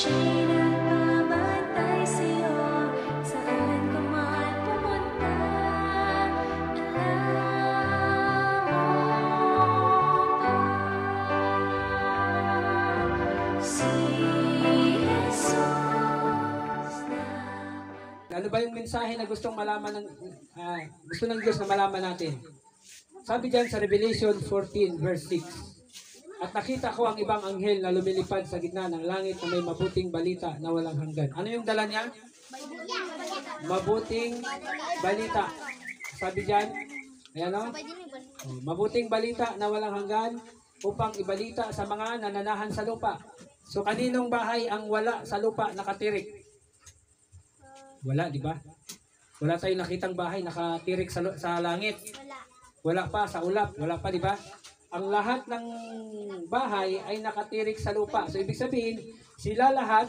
Siya'y nagbabantay sa'yo, saan ka man pumunta. Si Jesus na. Ano ba yung mensahe na gustong malaman gusto ng Diyos na malaman natin? Sabi diyan sa Revelation 14 verse 6. At nakita ko ang ibang anghel na lumilipad sa gitna ng langit na may mabuting balita na walang hanggan. Ano yung dala niya? Mabuting balita. Sabi diyan, ayan o. Mabuting balita na walang hanggan upang ibalita sa mga nananahan sa lupa. So kaninong bahay ang wala sa lupa nakatirik? Wala, di ba? Wala tayong nakitang bahay nakatirik sa langit. Wala pa sa ulap, wala pa, di ba? Ang lahat ng bahay ay nakatirik sa lupa. So ibig sabihin, sila lahat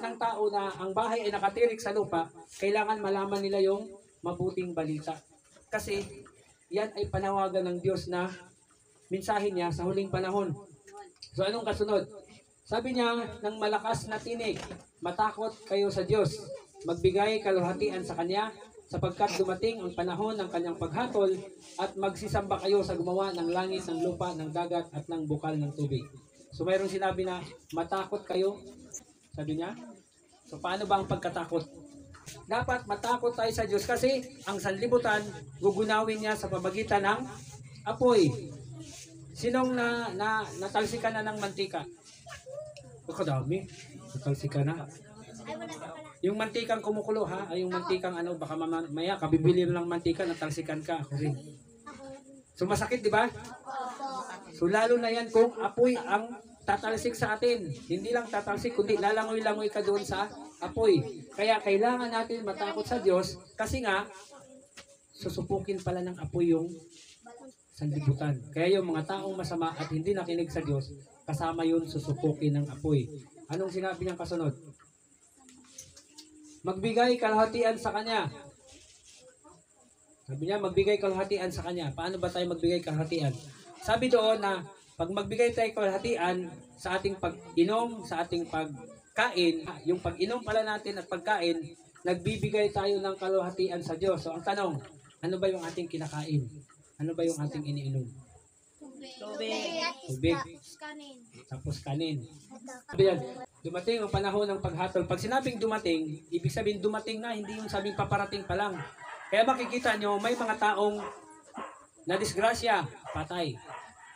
ng tao na ang bahay ay nakatirik sa lupa, kailangan malaman nila yung mabuting balita. Kasi yan ay panawagan ng Diyos na mensahe niya sa huling panahon. So anong kasunod? Sabi niya ng malakas na tinig, matakot kayo sa Diyos, magbigay kaluhatian sa Kanya, sapagkat dumating ang panahon ng Kanyang paghatol at magsisamba kayo sa gumawa ng langit, ng lupa, ng dagat at ng bukal ng tubig. So mayroong sinabi na matakot kayo, sabi niya. So paano ba ang pagkatakot? Dapat matakot tayo sa Diyos kasi ang sanlibutan gugunawin niya sa pamagitan ng apoy. Sinong natalsikan na ng mantika? Kadami. Natalsikan na. Yung mantikang kumukulo ha, ay yung mantikang ano, baka mamaya kabibili mo ng mantika, natalsikan ka, ako rin. So masakit, di ba? So lalo na yan kung apoy ang tatalsik sa atin. Hindi lang tatalsik, kundi lalangoy-langoy ka doon sa apoy. Kaya kailangan natin matakot sa Diyos kasi nga, susupukin pala ng apoy yung sanlibutan. Kaya yung mga taong masama at hindi nakinig sa Diyos, kasama yun susupukin ng apoy. Anong sinabi niyang kasunod? Magbigay kalahatian sa Kanya. Sabi niya, magbigay kalahatian sa Kanya. Paano ba tayo magbigay kalahatian? Sabi doon na, pag magbigay tayo kalahatian sa ating pag-inom, sa ating pagkain, yung pag-inom pala natin at pagkain, nagbibigay tayo ng kalahatian sa Diyos. So ang tanong, ano ba yung ating kinakain? Ano ba yung ating iniinom? Tubig. Tapos kanin. Sabi yan, dumating ang panahon ng paghatol. Pag sinabing dumating, ibig sabihin dumating na, hindi yung sabing paparating pa lang. Kaya makikita nyo, may mga taong nadisgrasya, patay.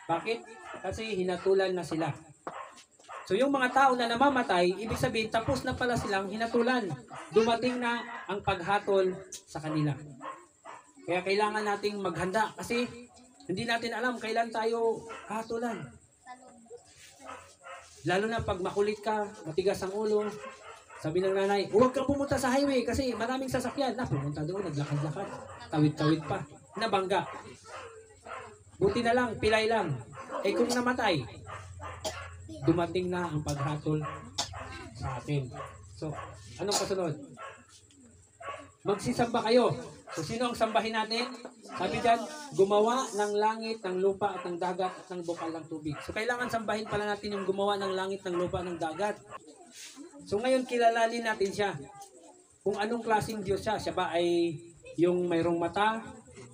Bakit? Kasi hinatulan na sila. So yung mga tao na namamatay, ibig sabihin tapos na pala silang hinatulan. Dumating na ang paghatol sa kanila. Kaya kailangan nating maghanda kasi hindi natin alam kailan tayo hatulan. Lalo na pag makulit ka, matigas ang ulo, sabi ng nanay, huwag kang pumunta sa highway kasi maraming sasakyan. Pumunta doon, naglakad-lakad, tawid-tawid pa, nabangga. Buti na lang, pilay lang. Eh kung namatay, dumating na ang paghatol sa atin. So, anong kasunod? Magsisamba kayo. So, sino ang sambahin natin? Sabi dyan, gumawa ng langit, ng lupa, at ng dagat, at ng bukal ng tubig. So, kailangan sambahin pala natin yung gumawa ng langit, ng lupa, ng dagat. So, ngayon, kilalali natin siya. Kung anong klaseng Diyos siya. Siya ba ay yung mayroong mata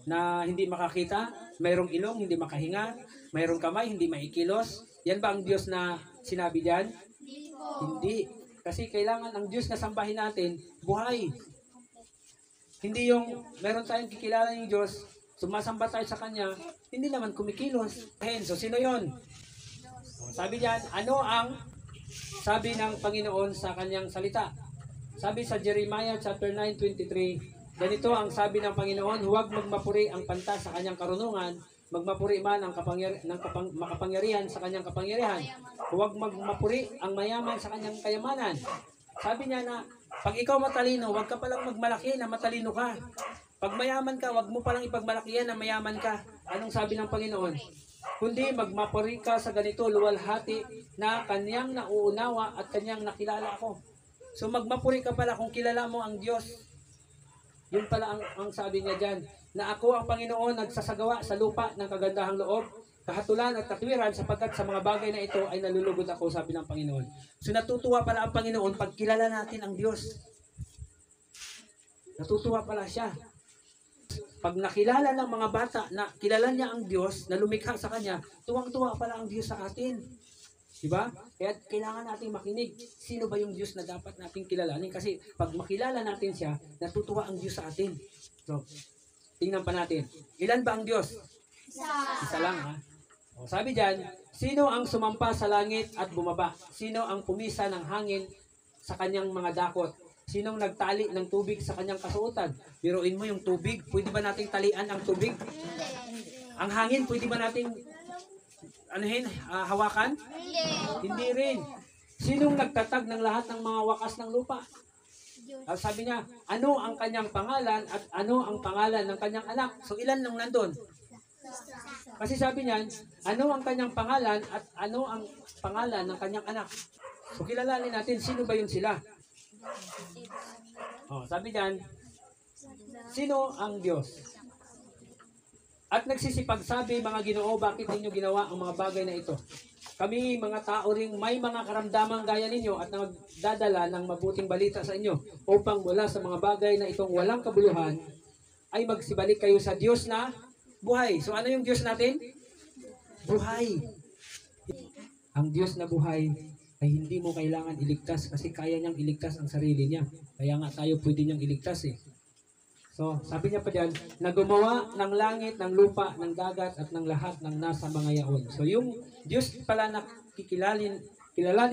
na hindi makakita? Mayroong ilong, hindi makahinga? Mayroong kamay, hindi maikilos? Yan ba ang Diyos na sinabi dyan? Hindi. Kasi kailangan ang Diyos na sambahin natin, buhay. Hindi yung meron tayong kikilala ng Diyos, sumasamba tayo sa Kanya, hindi naman kumikilos. So, sino yon? Sabi diyan, ano ang sabi ng Panginoon sa Kanyang salita? Sabi sa Jeremiah chapter 9:23, ganito ang sabi ng Panginoon, huwag magmapuri ang panta sa Kanyang karunungan, magmapuri man ang makapangyarihan sa Kanyang kapangyarihan. Huwag magmapuri ang mayaman sa Kanyang kayamanan. Sabi niya na, pag ikaw matalino, huwag ka palang magmalaki na matalino ka. Pag mayaman ka, huwag mo palang ipagmalakihan na mayaman ka. Anong sabi ng Panginoon? Kundi magmapuri ka sa ganito, luwalhati na Kanyang nauunawa at Kanyang nakilala ako. So magmapuri ka pala kung kilala mo ang Diyos. Yun pala ang sabi niya dyan, na ako ang Panginoon nagsasagawa sa lupa ng kagandahang loob, kahatulan at katwiran sapagkat sa mga bagay na ito ay nalulugod ako, sabi ng Panginoon. So natutuwa pala ang Panginoon pag kilala natin ang Diyos. Natutuwa pala siya. Pag nakilala ng mga bata na kilala niya ang Diyos, na lumikha sa Kanya, tuwang-tuwa pala ang Diyos sa atin. Diba? Kaya kailangan nating makinig. Sino ba yung Diyos na dapat nating kilalanin? Kasi pag makilala natin siya, natutuwa ang Diyos sa atin. So, tingnan pa natin. Ilan ba ang Diyos? Isa lang, ha? O, sabi dyan, sino ang sumampa sa langit at bumaba? Sino ang pumisa ng hangin sa kanyang mga dakot? Sinong nagtali ng tubig sa kanyang kasuotan? Biruin mo yung tubig. Pwede ba nating talian ang tubig? Ang hangin, pwede ba nating hawakan? Hindi rin. Sinong nagtatag ng lahat ng mga wakas ng lupa? Sabi niya, ano ang kanyang pangalan at ano ang pangalan ng kanyang anak? So ilan nang nandun? Kasi sabi niyan, ano ang kanyang pangalan at ano ang pangalan ng kanyang anak? So kilalanin natin, sino ba yun sila? Sabi diyan, sino ang Diyos? At nagsisipagsabi, mga Ginoo, bakit ninyo ginawa ang mga bagay na ito? Kami, mga tao ring may mga karamdamang gaya ninyo at nagdadala ng mabuting balita sa inyo upang mula sa mga bagay na itong walang kabuluhan ay magsibalik kayo sa Diyos na buhay. So ano yung Diyos natin? Buhay. Ang Diyos na buhay ay hindi mo kailangan iligtas kasi kaya niyang iligtas ang sarili niya. Kaya nga tayo pwede niyang iligtas eh. So, sabi niya pa dyan, na gumawa ng langit, ng lupa, ng dagat, at ng lahat ng nasa mga yaon. So, yung Diyos pala na kilalanin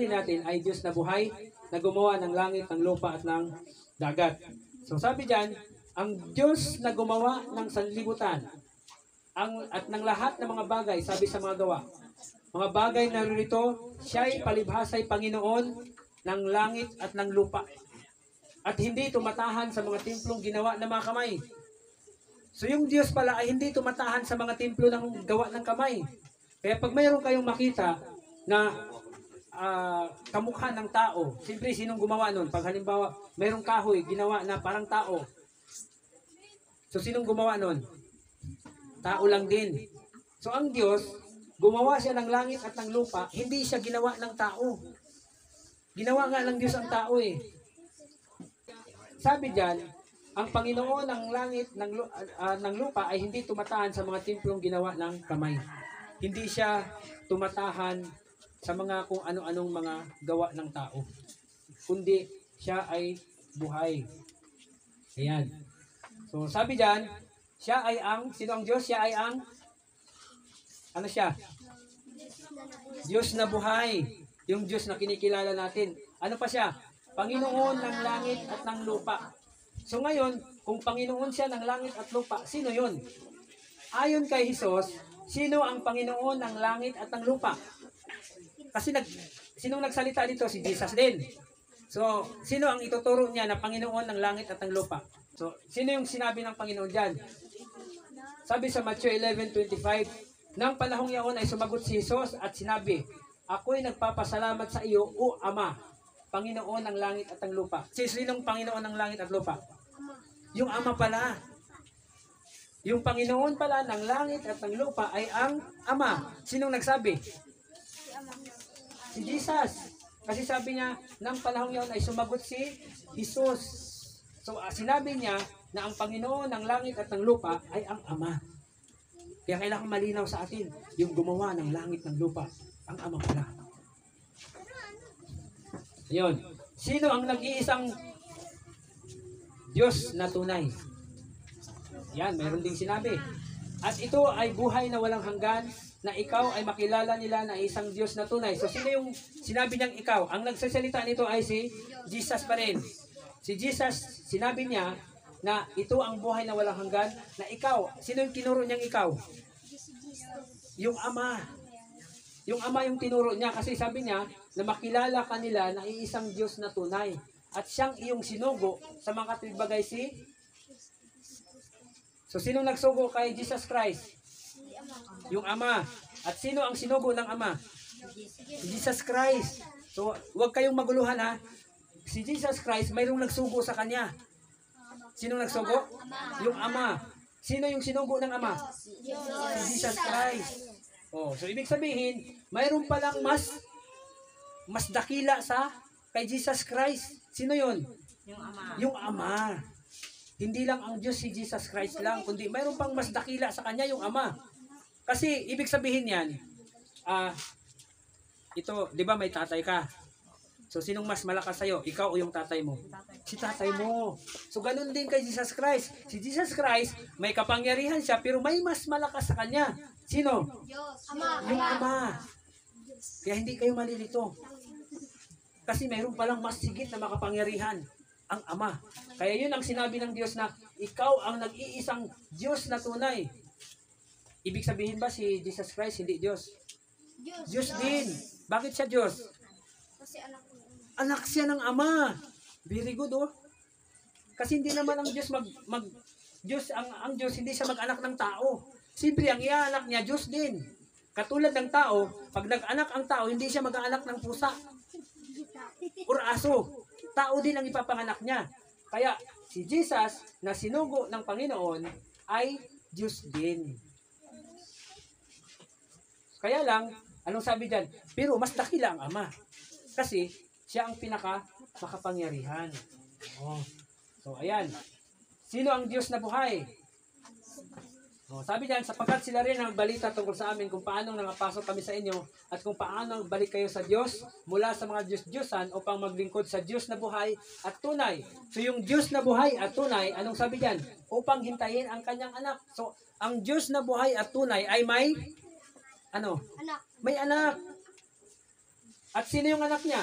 natin ay Diyos na buhay, na gumawa ng langit, ng lupa, at ng dagat. So, sabi dyan, ang Diyos na gumawa ng sanlibutan, at ng lahat ng mga bagay, sabi sa mga gawa, mga bagay na rito, siya'y palibhasay Panginoon ng langit at ng lupa. At hindi tumatahan sa mga templong ginawa ng mga kamay. So yung Diyos pala ay hindi tumatahan sa mga templo ng gawa ng kamay. Kaya pag mayroon kayong makita na kamukha ng tao, siyempre sinong gumawa nun? Pag halimbawa, mayroong kahoy, ginawa na parang tao. So sinong gumawa nun? Tao lang din. So ang Diyos, gumawa siya ng langit at ng lupa, hindi siya ginawa ng tao. Ginawa nga ng Diyos ang tao eh. Sabi diyan, ang Panginoon ng langit ng lupa ay hindi tumatahan sa mga templong ginawa ng kamay. Hindi siya tumatahan sa mga kung ano-anong mga gawa ng tao. Kundi siya ay buhay. Ayan. So sabi diyan, siya ay ang, sino ang Diyos? Siya ay ang, ano siya? Diyos na buhay. Yung Diyos na kinikilala natin. Ano pa siya? Panginoon ng langit at ng lupa. So ngayon, kung Panginoon siya ng langit at lupa, sino yun? Ayon kay Jesus, sino ang Panginoon ng langit at ng lupa? Kasi sinong nagsalita dito? Si Jesus din. So, sino ang ituturo niya na Panginoon ng langit at ng lupa? So, sino yung sinabi ng Panginoon dyan? Sabi sa Matthew 11:25, nang panahong yaon ay sumagot si Jesus at sinabi, ako'y nagpapasalamat sa iyo, O Ama, Panginoon ng langit at ng lupa. Sinong Panginoon ng langit at lupa? Yung Ama pala. Yung Panginoon pala ng langit at ng lupa ay ang Ama. Sinong nagsabi? Si Jesus. Kasi sabi niya, nang panahong yun ay sumagot si Jesus. So sinabi niya na ang Panginoon ng langit at ng lupa ay ang Ama. Kaya kailangan malinaw sa atin, yung gumawa ng langit ng lupa, ang Ama pala. Ayun. Sino ang nag-iisang Diyos na tunay? Yan, mayroon ding sinabi. At ito ay buhay na walang hanggan, na ikaw ay makilala nila na isang Diyos na tunay. So sino yung sinabi niyang ikaw? Ang nagsasalita nito ay si Jesus pa rin. Si Jesus, sinabi niya na ito ang buhay na walang hanggan, na ikaw. Sino yung tinuro niyang ikaw? Yung Ama. Yung Ama yung tinuro niya kasi sabi niya na makilala kanila na iisang Diyos na tunay. At siyang iyong sinugo sa mga katigbagay si... So, sino nagsugo kay Jesus Christ? Yung Ama. At sino ang sinugo ng Ama? Si Jesus Christ. So, huwag kayong maguluhan ha. Si Jesus Christ, mayroong nagsugo sa Kanya. Sino nagsugo? Yung Ama. Sino yung sinugo ng Ama? Si Jesus Christ. Oh, so ibig sabihin, mayroon palang mas dakila sa kay Jesus Christ. Sino 'yon? Yung ama. Yung Ama. Hindi lang ang Diyos si Jesus Christ lang, kundi mayroon pang mas dakila sa kanya, yung Ama. Kasi ibig sabihin yan, ito, di ba may tatay ka? So sinong mas malakas sa'yo? Ikaw o yung tatay mo? Si tatay mo. So ganun din kay Jesus Christ. Si Jesus Christ, may kapangyarihan siya, pero may mas malakas sa kanya. Sino? Yung Ama. Kaya hindi kayo malilito. Kasi mayroon palang mas sigit na makapangyarihan, ang Ama. Kaya yun ang sinabi ng Diyos na ikaw ang nag-iisang Diyos na tunay. Ibig sabihin ba si Jesus Christ hindi Diyos? Diyos din. Bakit siya Diyos? Kasi anak ko. Anak siya ng Ama. Very good, oh. Kasi hindi naman ang Diyos Diyos ang Diyos hindi siya mag-anak ng tao. Siyempre ang iaanak niya Diyos din. Katulad ng tao, pag nag-anak ang tao, hindi siya mag-anak ng pusa or aso. Tao din ang ipapanganak niya. Kaya si Jesus na sinugo ng Panginoon ay Diyos din. Kaya lang, anong sabi diyan? Pero mas dakila ang Ama. Kasi siya ang pinaka makapangyarihan. Oh. So ayan. Sino ang Diyos na buhay? Oh, sabi diyan, sapagkat sila rin ang balita tungkol sa amin kung paano nangapasok kami sa inyo at kung paano balik kayo sa Diyos mula sa mga Diyos-Diyosan upang maglingkod sa Diyos na buhay at tunay. So yung Diyos na buhay at tunay, anong sabi diyan? Upang hintayin ang kanyang anak. So ang Diyos na buhay at tunay ay may ano? Anak. May anak. At sino yung anak niya?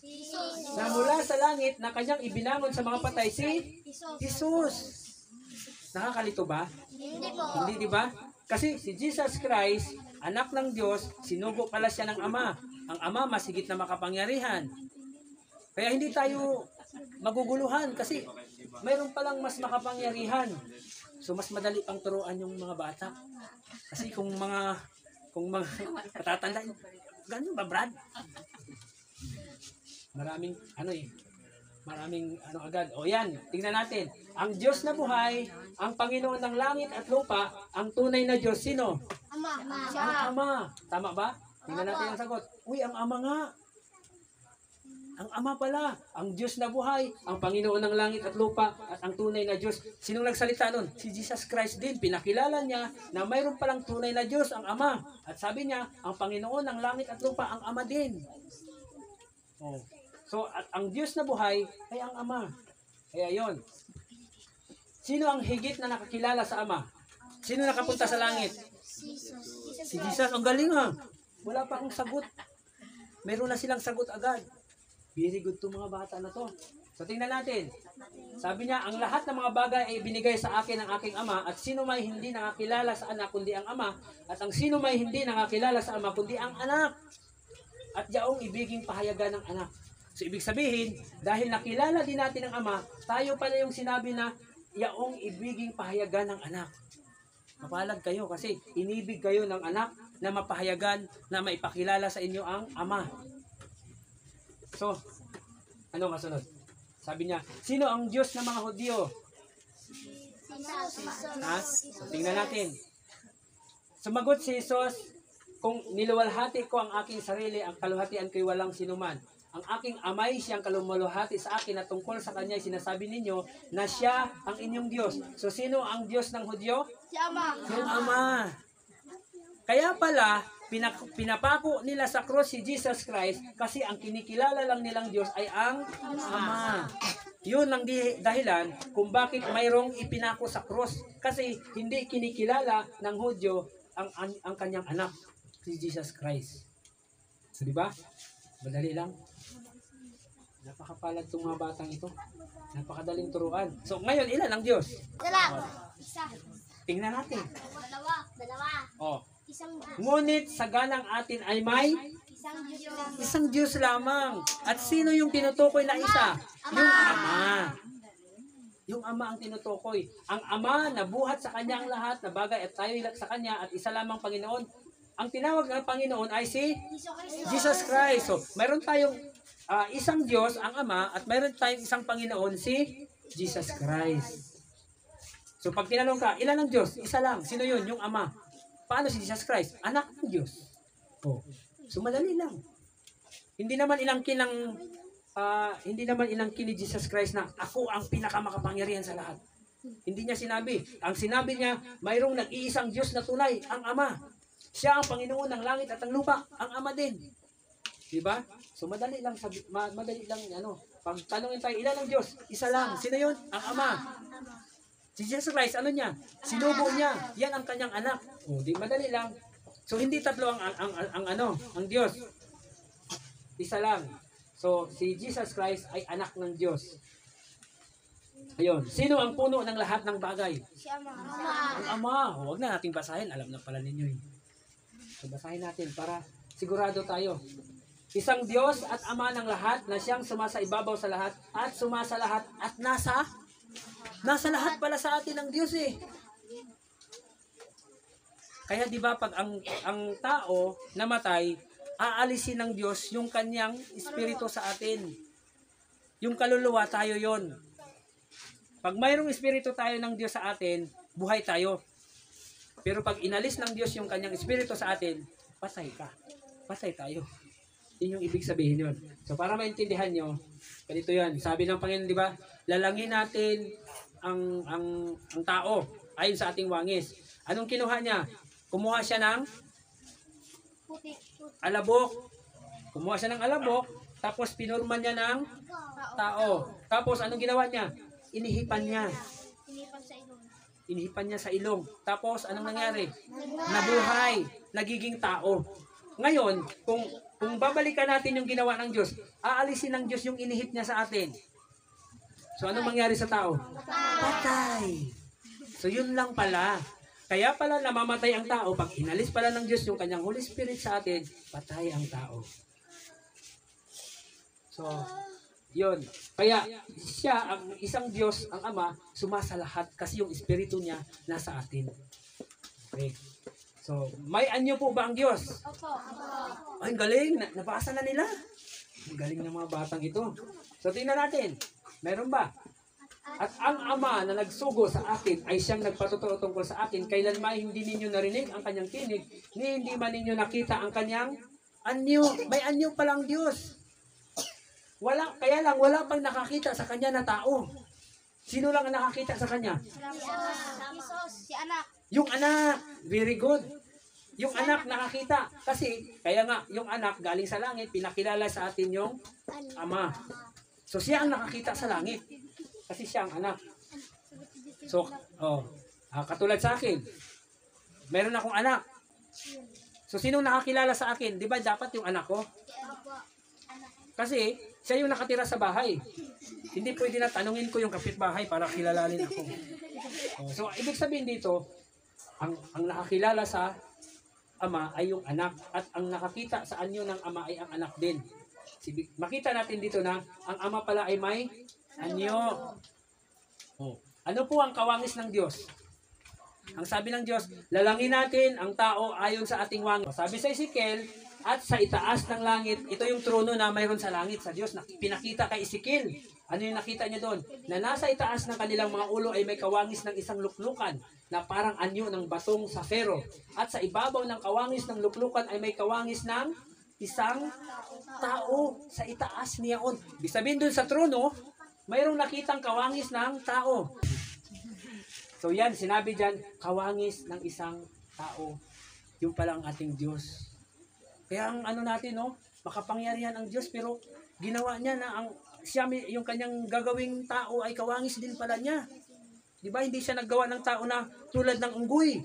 Jesus. Na mula sa langit na kanyang ibinangon sa mga patay si Jesus. Nakakalito ba? Hindi po. Hindi, di ba? Kasi si Jesus Christ, anak ng Diyos, sinugo pala siya ng Ama. Ang Ama masigit na makapangyarihan. Kaya hindi tayo maguguluhan kasi mayroon palang mas makapangyarihan. So mas madali pang turuan yung mga bata. Kasi kung mga patatandaan, ganun ba, Brad? Maraming agad. O yan, tingnan natin. Ang Diyos na buhay, ang Panginoon ng langit at lupa, ang tunay na Diyos, sino? Ama. Ang Ama. Tama ba? Tingnan natin ang sagot. Uy, ang Ama nga. Ang Ama pala. Ang Diyos na buhay, ang Panginoon ng langit at lupa, at ang tunay na Diyos. Sinong nagsalita nun? Si Jesus Christ din. Pinakilala niya na mayroon palang tunay na Diyos, ang Ama. At sabi niya, ang Panginoon ng langit at lupa, ang Ama din. Oh. So, at ang Diyos na buhay ay ang Ama. Kaya yon. Sino ang higit na nakakilala sa Ama? Sino nakapunta sa langit? Si Jesus. Ang galing ha. Wala pa akong sagot. Meron na silang sagot agad. Very good to mga bata na to. So, tingnan natin. Sabi niya, ang lahat ng mga bagay ay binigay sa akin ng aking Ama at sino may hindi nakakilala sa anak kundi ang Ama at ang sino may hindi nakakilala sa Ama kundi ang anak. At yaong ibiging pahayagan ng anak. So, ibig sabihin, dahil nakilala din natin ang Ama, tayo pala yung sinabi na yaong ibiging pahayagan ng anak. Mapalag kayo kasi inibig kayo ng anak na mapahayagan na maipakilala sa inyo ang Ama. So, ano kasunod? Sabi niya, sino ang Diyos ng mga Hudyo? Ha? So, tingnan natin. Sumagot si Jesus, kung niluwalhati ko ang aking sarili, ang kaluhatian ko'y walang sinuman. Ang aking amay siyang kalumuluhati sa akin at tungkol sa kanya sinasabi ninyo na siya ang inyong Diyos. So, sino ang Diyos ng Hudyo? Si Ama. Yung Ama. Kaya pala, pinapako nila sa cross si Jesus Christ kasi ang kinikilala lang nilang Diyos ay ang Ama. Yun ang dahilan kung bakit mayroong ipinako sa cross. Kasi hindi kinikilala ng Hudyo ang kanyang anak, si Jesus Christ. So, di ba? Madali lang. Napakapalad itong mga batang ito. Napakadaling turuan. So, ngayon, ilan ang Diyos? Isa. Tingnan natin. Dalawa. Oh. Isang Ngunit sa ganang atin ay may Diyos. isang Diyos lamang. At sino yung tinutukoy na isa? Yung Ama. Yung Ama ang tinutukoy. Ang Ama na buhat sa kanya ang lahat na bagay at tayo sa kanya at isa lamang Panginoon. Ang tinawag ng Panginoon ay si Jesus Christ. So, mayroon tayong isang Diyos, ang Ama, at mayroon tayong isang Panginoon, si Jesus Christ. So, pag tinanong ka, ilan ang Diyos? Isa lang. Sino yun? Yung Ama. Paano si Jesus Christ? Anak ng Diyos. Oh. So madali lang. Hindi naman inangkin ni Jesus Christ na ako ang pinakamakapangyarihan sa lahat. Hindi niya sinabi. Ang sinabi niya, mayroong nag-iisang Diyos na tunay, ang Ama. Siya ang Panginoon ng langit at ng lupa, ang Ama din. Diba? So madali lang pag tanungin tayo, ilan ang Diyos? Isa lang. Sino yun? Ang Ama. Si Jesus Christ, ano niya? Sinubo niya. Yan ang kanyang anak. O, di madali lang. So hindi tatlo ang Diyos. Isa lang. So si Jesus Christ ay anak ng Diyos. Ayun. Sino ang puno ng lahat ng bagay? Si Ama. Ang Ama. Huwag na nating basahin. Alam na pala ninyo eh. So basahin natin para sigurado tayo. Isang Diyos at Ama ng lahat na siyang sumasaibabaw sa lahat at sumasa lahat at nasa lahat pala sa atin ng Diyos eh. Kaya di ba pag ang tao namatay, aalisin ng Diyos yung kanyang espiritu sa atin. Yung kaluluwa tayo yon. Pag mayroong espiritu tayo ng Diyos sa atin, buhay tayo. Pero pag inalis ng Diyos yung kanyang espiritu sa atin, patay ka. Patay tayo. Yun yung ibig sabihin yun. So para maintindihan nyo, ganito yan. Sabi ng Panginoon, di ba? Lalangin natin ang tao ayon sa ating wangis. Anong kinuha niya? Kumuha siya ng alabok. Kumuha siya ng alabok, tapos pinurman niya ng tao. Tapos anong ginawa niya? Inihipan niya. Inihipan niya sa ilong. Tapos anong nangyari? Nabuhay. Nagiging tao. Ngayon, kung babalikan natin yung ginawa ng Diyos, aalisin ng Diyos yung inihip niya sa atin. So anong mangyari sa tao? Patay. So yun lang pala. Kaya pala namamatay ang tao, pag inalis pala ng Diyos yung kanyang Holy Spirit sa atin, patay ang tao. So, yun. Kaya siya, ang isang Diyos, ang Ama, sumasa lahat kasi yung Espiritu niya nasa atin. Okay. So, may anyo po ba ang Diyos? Opo. Ay, ang galing. Nabasa na nila. Ang galing ng mga batang ito. So, tingnan natin. Meron ba? At ang Ama na nagsugo sa akin ay siyang nagpatuturo tungkol sa akin. Kailanman hindi ninyo narinig ang kanyang tinig, ni hindi man ninyo nakita ang kanyang anyo. May anyo palang Diyos. Kaya lang, wala pang nakakita sa kanya na tao. Sino lang ang nakakita sa kanya? Jesus, si Anak. Yung anak. Very good. Yung anak nakakita. Kasi, kaya nga, yung anak galing sa langit, pinakilala sa atin yung Ama. So, siya ang nakakita sa langit. Kasi siya ang anak. So, katulad sa akin, meron akong anak. So, sinong nakakilala sa akin? Di ba dapat yung anak ko? Kasi, siya yung nakatira sa bahay. Hindi pwede na tanungin ko yung kapitbahay para kilalanin ako. So, ibig sabihin dito, ang nakakilala sa Ama ay yung anak. At ang nakakita sa anyo ng Ama ay ang anak din. Makita natin dito na ang Ama pala ay may anyo. Ano po ang kawangis ng Diyos? Ang sabi ng Diyos, lalangin natin ang tao ayon sa ating wangis. Sabi sa Ezekiel, at sa itaas ng langit, ito yung trono na mayroon sa langit sa Diyos. Pinakita kay Ezekiel. Ano yung nakita niya doon? Na nasa itaas ng kanilang mga ulo ay may kawangis ng isang luklukan na parang anyo ng batong safero. At sa ibabaw ng kawangis ng luklukan ay may kawangis ng isang tao sa itaas niyaon. Ibig sabihin doon sa trono, mayroong nakitang kawangis ng tao. So yan, sinabi dyan, kawangis ng isang tao. Yung pala ang ating Diyos. Kaya ang ano natin, makapangyarihan ang Diyos, pero ginawa niya na yung kanyang gagawing tao ay kawangis din pala niya. Di ba? Hindi siya naggawa ng tao na tulad ng unggoy.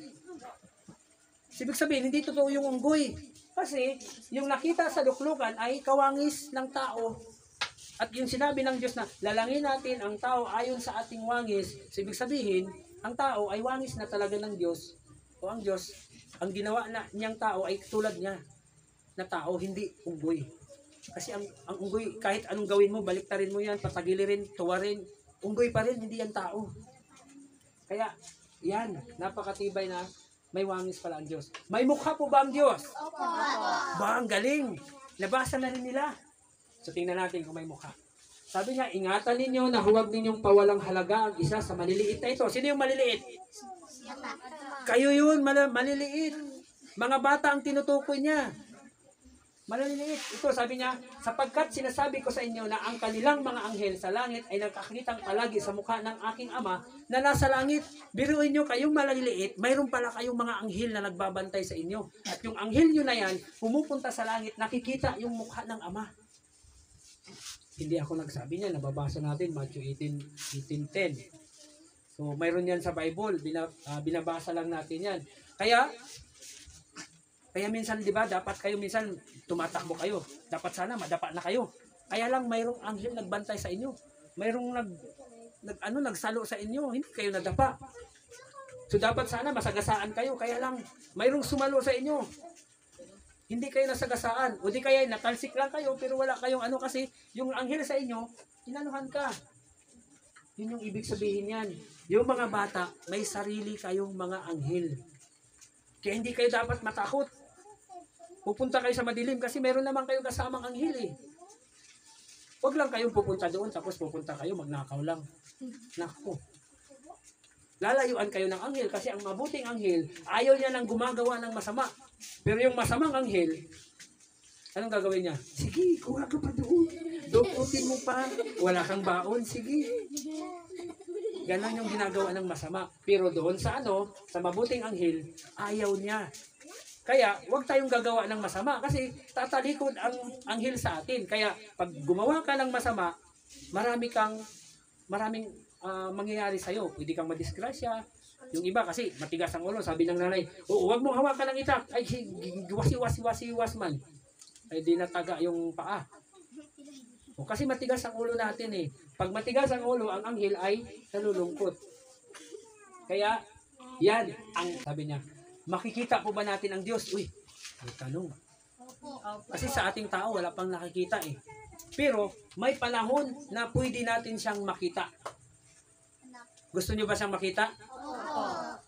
Ibig sabihin, hindi totoo yung unggoy. Kasi yung nakita sa luklukan ay kawangis ng tao. At yung sinabi ng Diyos na lalangin natin ang tao ayon sa ating wangis, so ibig sabihin, ang tao ay wangis na talaga ng Diyos. O ang Diyos, ang ginawa niyang tao ay tulad niya na tao, hindi unggoy. Kasi ang unggoy, kahit anong gawin mo, baliktarin mo yan, patagilirin, tuwarin, unggoy pa rin, hindi yan tao. Kaya, yan, napakatibay na may wangis pala ang Diyos. May mukha po ba ang Diyos? Opo. Ba, ang galing. Nabasa na rin nila. So, tingnan natin kung may mukha. Sabi niya, ingatan ninyo na huwag ninyong pawalang halaga ang isa sa maliliit na ito. Sino yung maliliit? Si anak. Kayo yun, maliliit. Mga bata ang tinutukoy niya. Maliliit. Ito, sabi niya, sapagkat sinasabi ko sa inyo na ang kanilang mga anghel sa langit ay nagkakitang palagi sa mukha ng aking ama na nasa langit. Biruin nyo kayong maliliit, mayroon pala kayong mga anghel na nagbabantay sa inyo. At yung anghel nyo na yan, pumupunta sa langit, nakikita yung mukha ng ama. Hindi ako nagsabi niya, nababasa natin, Matthew 18:10. So, mayroon yan sa Bible, binabasa lang natin yan. Kaya minsan, di ba, dapat kayo minsan tumatakbo kayo. Dapat sana madapa na kayo. Kaya lang mayroong anghel nagbantay sa inyo. Mayroong nagsalo sa inyo, hindi kayo nadapa. So dapat sana masagasaan kayo. Kaya lang mayroong sumalo sa inyo. Hindi kayo nasagasaan. O di kaya natalsik lang kayo pero wala kayong kasi yung anghel sa inyo, inanuhan ka. Yun yung ibig sabihin yan. Yung mga bata, may sarili kayong mga anghel. Kaya hindi kayo dapat matakot. Pupunta kayo sa madilim kasi meron naman kayong kasamang anghel eh. Huwag lang kayong pupunta doon tapos pupunta kayo magnakaw lang. Naku. Lalayuan kayo ng anghel kasi ang mabuting anghel, ayaw niya nang gumagawa ng masama. Pero yung masamang anghel, anong gagawin niya? Sige, kuha ka pa doon. Dukutin mo pa. Wala kang baon. Sige. Ganon yung ginagawa ng masama. Pero doon sa sa mabuting anghel, ayaw niya. Kaya, huwag tayong gagawa ng masama kasi tatalikod ang anghel sa atin. Kaya, pag gumawa ka ng masama, maraming mangyayari sa'yo. Pwede kang madisgrasya. Yung iba kasi matigas ang ulo. Sabi ng nanay, huwag mong hawakan ng itak. Ay, wasi-was man. Ay, di nataga yung paa. Kasi matigas ang ulo natin eh. Pag matigas ang ulo, ang anghel ay nalulungkot. Kaya, yan ang sabi niya. Makikita po ba natin ang Diyos? Uy, may tanong. Kasi sa ating tao, wala pang nakikita eh. Pero, may panahon na pwede natin siyang makita. Gusto niyo ba siyang makita?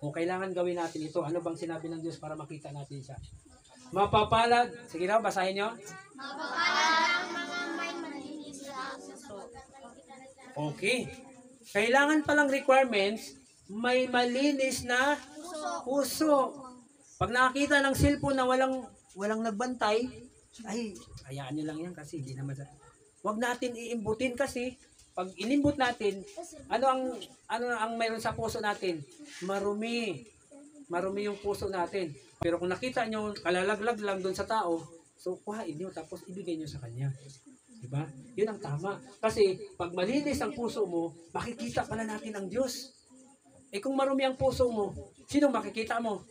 O kailangan gawin natin ito. Ano bang sinabi ng Diyos para makita natin siya? Mapapalad. Sige na, basahin nyo. Mapapalad ang mga may malinis na puso. Okay. Kailangan palang requirements, may malinis na puso. Pag nakakita ng cellphone na walang nagbantay, ay, hayaan nyo lang yan kasi hindi naman. Huwag natin iimbutin kasi pag inimbut natin, ano ang mayroon sa puso natin? Marumi. Marumi yung puso natin. Pero kung nakita nyo, kalalaglag lang doon sa tao, so kuhain nyo tapos ibigay nyo sa kanya. Diba? Yun ang tama. Kasi pag malinis ang puso mo, makikita pala natin ang Diyos. Eh kung marumi ang puso mo, sino makikita mo?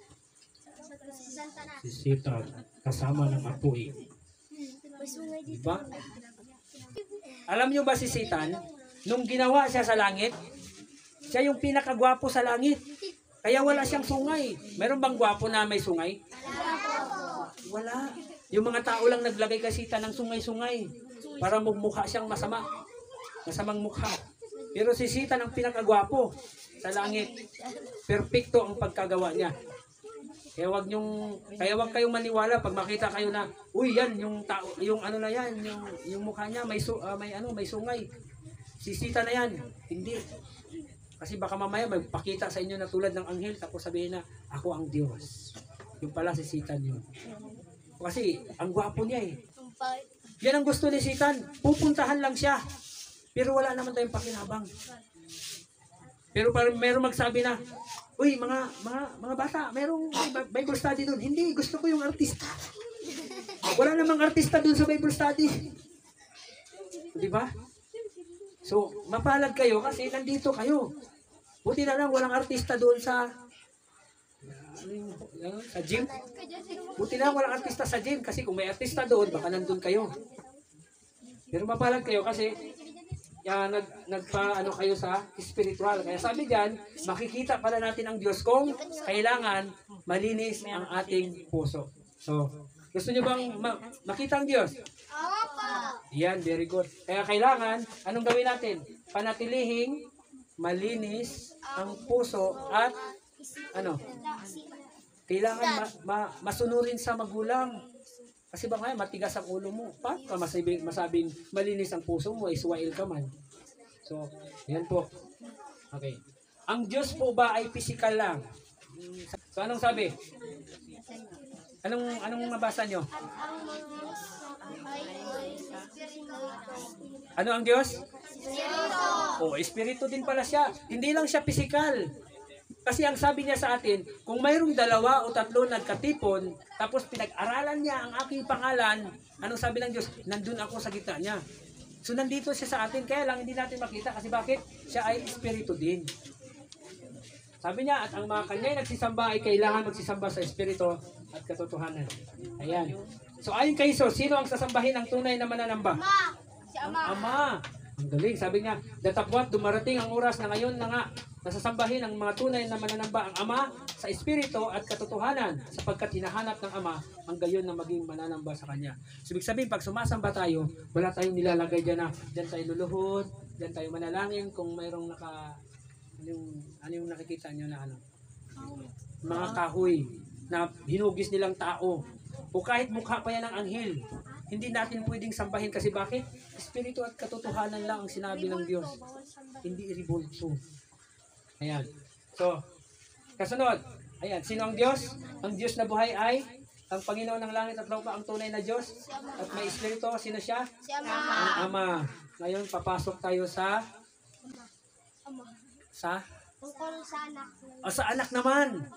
Si Satan, kasama ng apoy. Diba? Alam nyo ba si Satan, nung ginawa siya sa langit, siya yung pinakagwapo sa langit. Kaya wala siyang sungay. Meron bang gwapo na may sungay? Wala. Yung mga tao lang naglagay kay Satan ng sungay-sungay para magmukha siyang masama. Masamang mukha. Pero si Satan ang pinakagwapo sa langit. Perfecto ang pagkagawa niya. Kaya wag kayong maniwala pag makita kayo na, uy, yan yung tao, yung ano na yan, yung mukha niya may sungay. Si Satan na yan. Hindi. Kasi baka mamaya magpakita sa inyo na tulad ng anghel tapos sabihin na, ako ang Diyos. Yung pala si Satan yun. Kasi ang gwapo niya eh. Yan ang gusto ni Satan. Pupuntahan lang siya. Pero wala naman tayong pakinabang. Pero meron magsabi na, uy, mga bata, merong Bible study doon. Hindi, gusto ko yung artista. Wala namang artista doon sa Bible study. Di ba? So, mapalad kayo kasi nandito kayo. Buti na lang walang artista doon sa gym. Buti na lang walang artista sa gym kasi kung may artista doon, baka nandun kayo. Pero mapalad kayo kasi nagpa kayo sa spiritual. Kaya sabi diyan, makikita pala natin ang Diyos kung kailangan malinis ang ating puso. So, gusto niyo bang makita ang Diyos? Yan, very good. Kaya kailangan, anong gawin natin? Panatilihing malinis ang puso at kailangan masunurin sa magulang. Kasi baka matigas ang ulo mo. Paano ka masabing malinis ang puso mo, Israel ka man? So, yan po. Okay. Ang Diyos po ba ay physical lang? So, anong sabi? Anong nabasa nyo? At ang mga ay espiritu. Ano ang Diyos? Espiritu. O, espiritu din pala siya. Hindi lang siya physical. Kasi ang sabi niya sa atin, kung mayroong 2 o 3 nagkatipon, tapos pinag-aralan niya ang aking pangalan, anong sabi ng Diyos? Nandun ako sa gitna niya. So nandito siya sa atin, kaya lang hindi natin makita. Kasi bakit? Siya ay espiritu din. Sabi niya, at ang mga kanya'y nagsisamba ay kailangan magsisamba sa espiritu at katotohanan. Ayan. So ayon kay Jesus, sino ang sasambahin ng tunay na mananamba? Ama. Si Ang Ama. Ama. Ang galing. Sabi niya, datapwat dumarating ang oras na ngayon na nga nasasambahin ang mga tunay na mananamba ang Ama sa espiritu at katotohanan sapagkat hinahanap ng Ama ang gayon na maging mananamba sa Kanya. So, ibig sabihin, pag sumasamba tayo, wala tayong nilalagay dyan na dyan tayo luluhod, dyan tayo manalangin kung mayroong ano yung nakikita nyo na ano? Mga kahoy na hinugis nilang tao. O kahit mukha pa yan ng anghel. Hindi natin pwedeng sambahin kasi bakit? Espiritu at katotohanan lang ang sinabi ng Diyos. Hindi iribulto. Ayan. So, kasunod. Ayan. Sino ang Diyos? Ang Diyos na buhay ay ang Panginoon ng langit at lupa, ang tunay na Diyos. At may espiritu. Sino siya? Si Ama. Ang Ama. Ngayon, papasok tayo sa Ama. Tungkol sa anak. sa anak naman.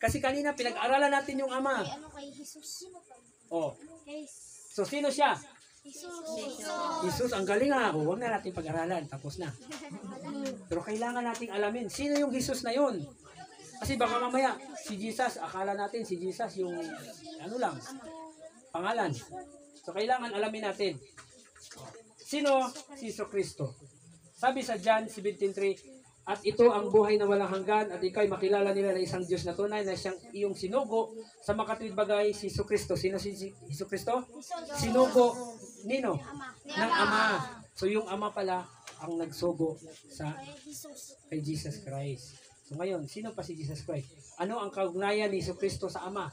Kasi kanina pinag-aralan natin yung Ama. Kay ano kay Jesus. Oh. Kay So, sino siya? Jesus. Jesus, ang galing ha. Huwag na natin pag-aralan. Tapos na. Pero kailangan nating alamin, sino yung Jesus na yun? Kasi baka mamaya, si Jesus, akala natin si Jesus yung, ano lang, pangalan. So, kailangan alamin natin. Sino? Si Kristo. Sabi sa John 17:3, at ito ang buhay na walang hanggan, at ikaw'y makilala nila na isang Diyos na tunay na siyang iyong sinugo sa makatwid bagay si Kristo. Sino si Kristo? Sinugo nino? Ng Ama. So yung Ama pala ang nagsugo sa kay Jesus Christ. So ngayon, sino pa si Jesus Christ? Ano ang kaugnayan ni Kristo sa Ama?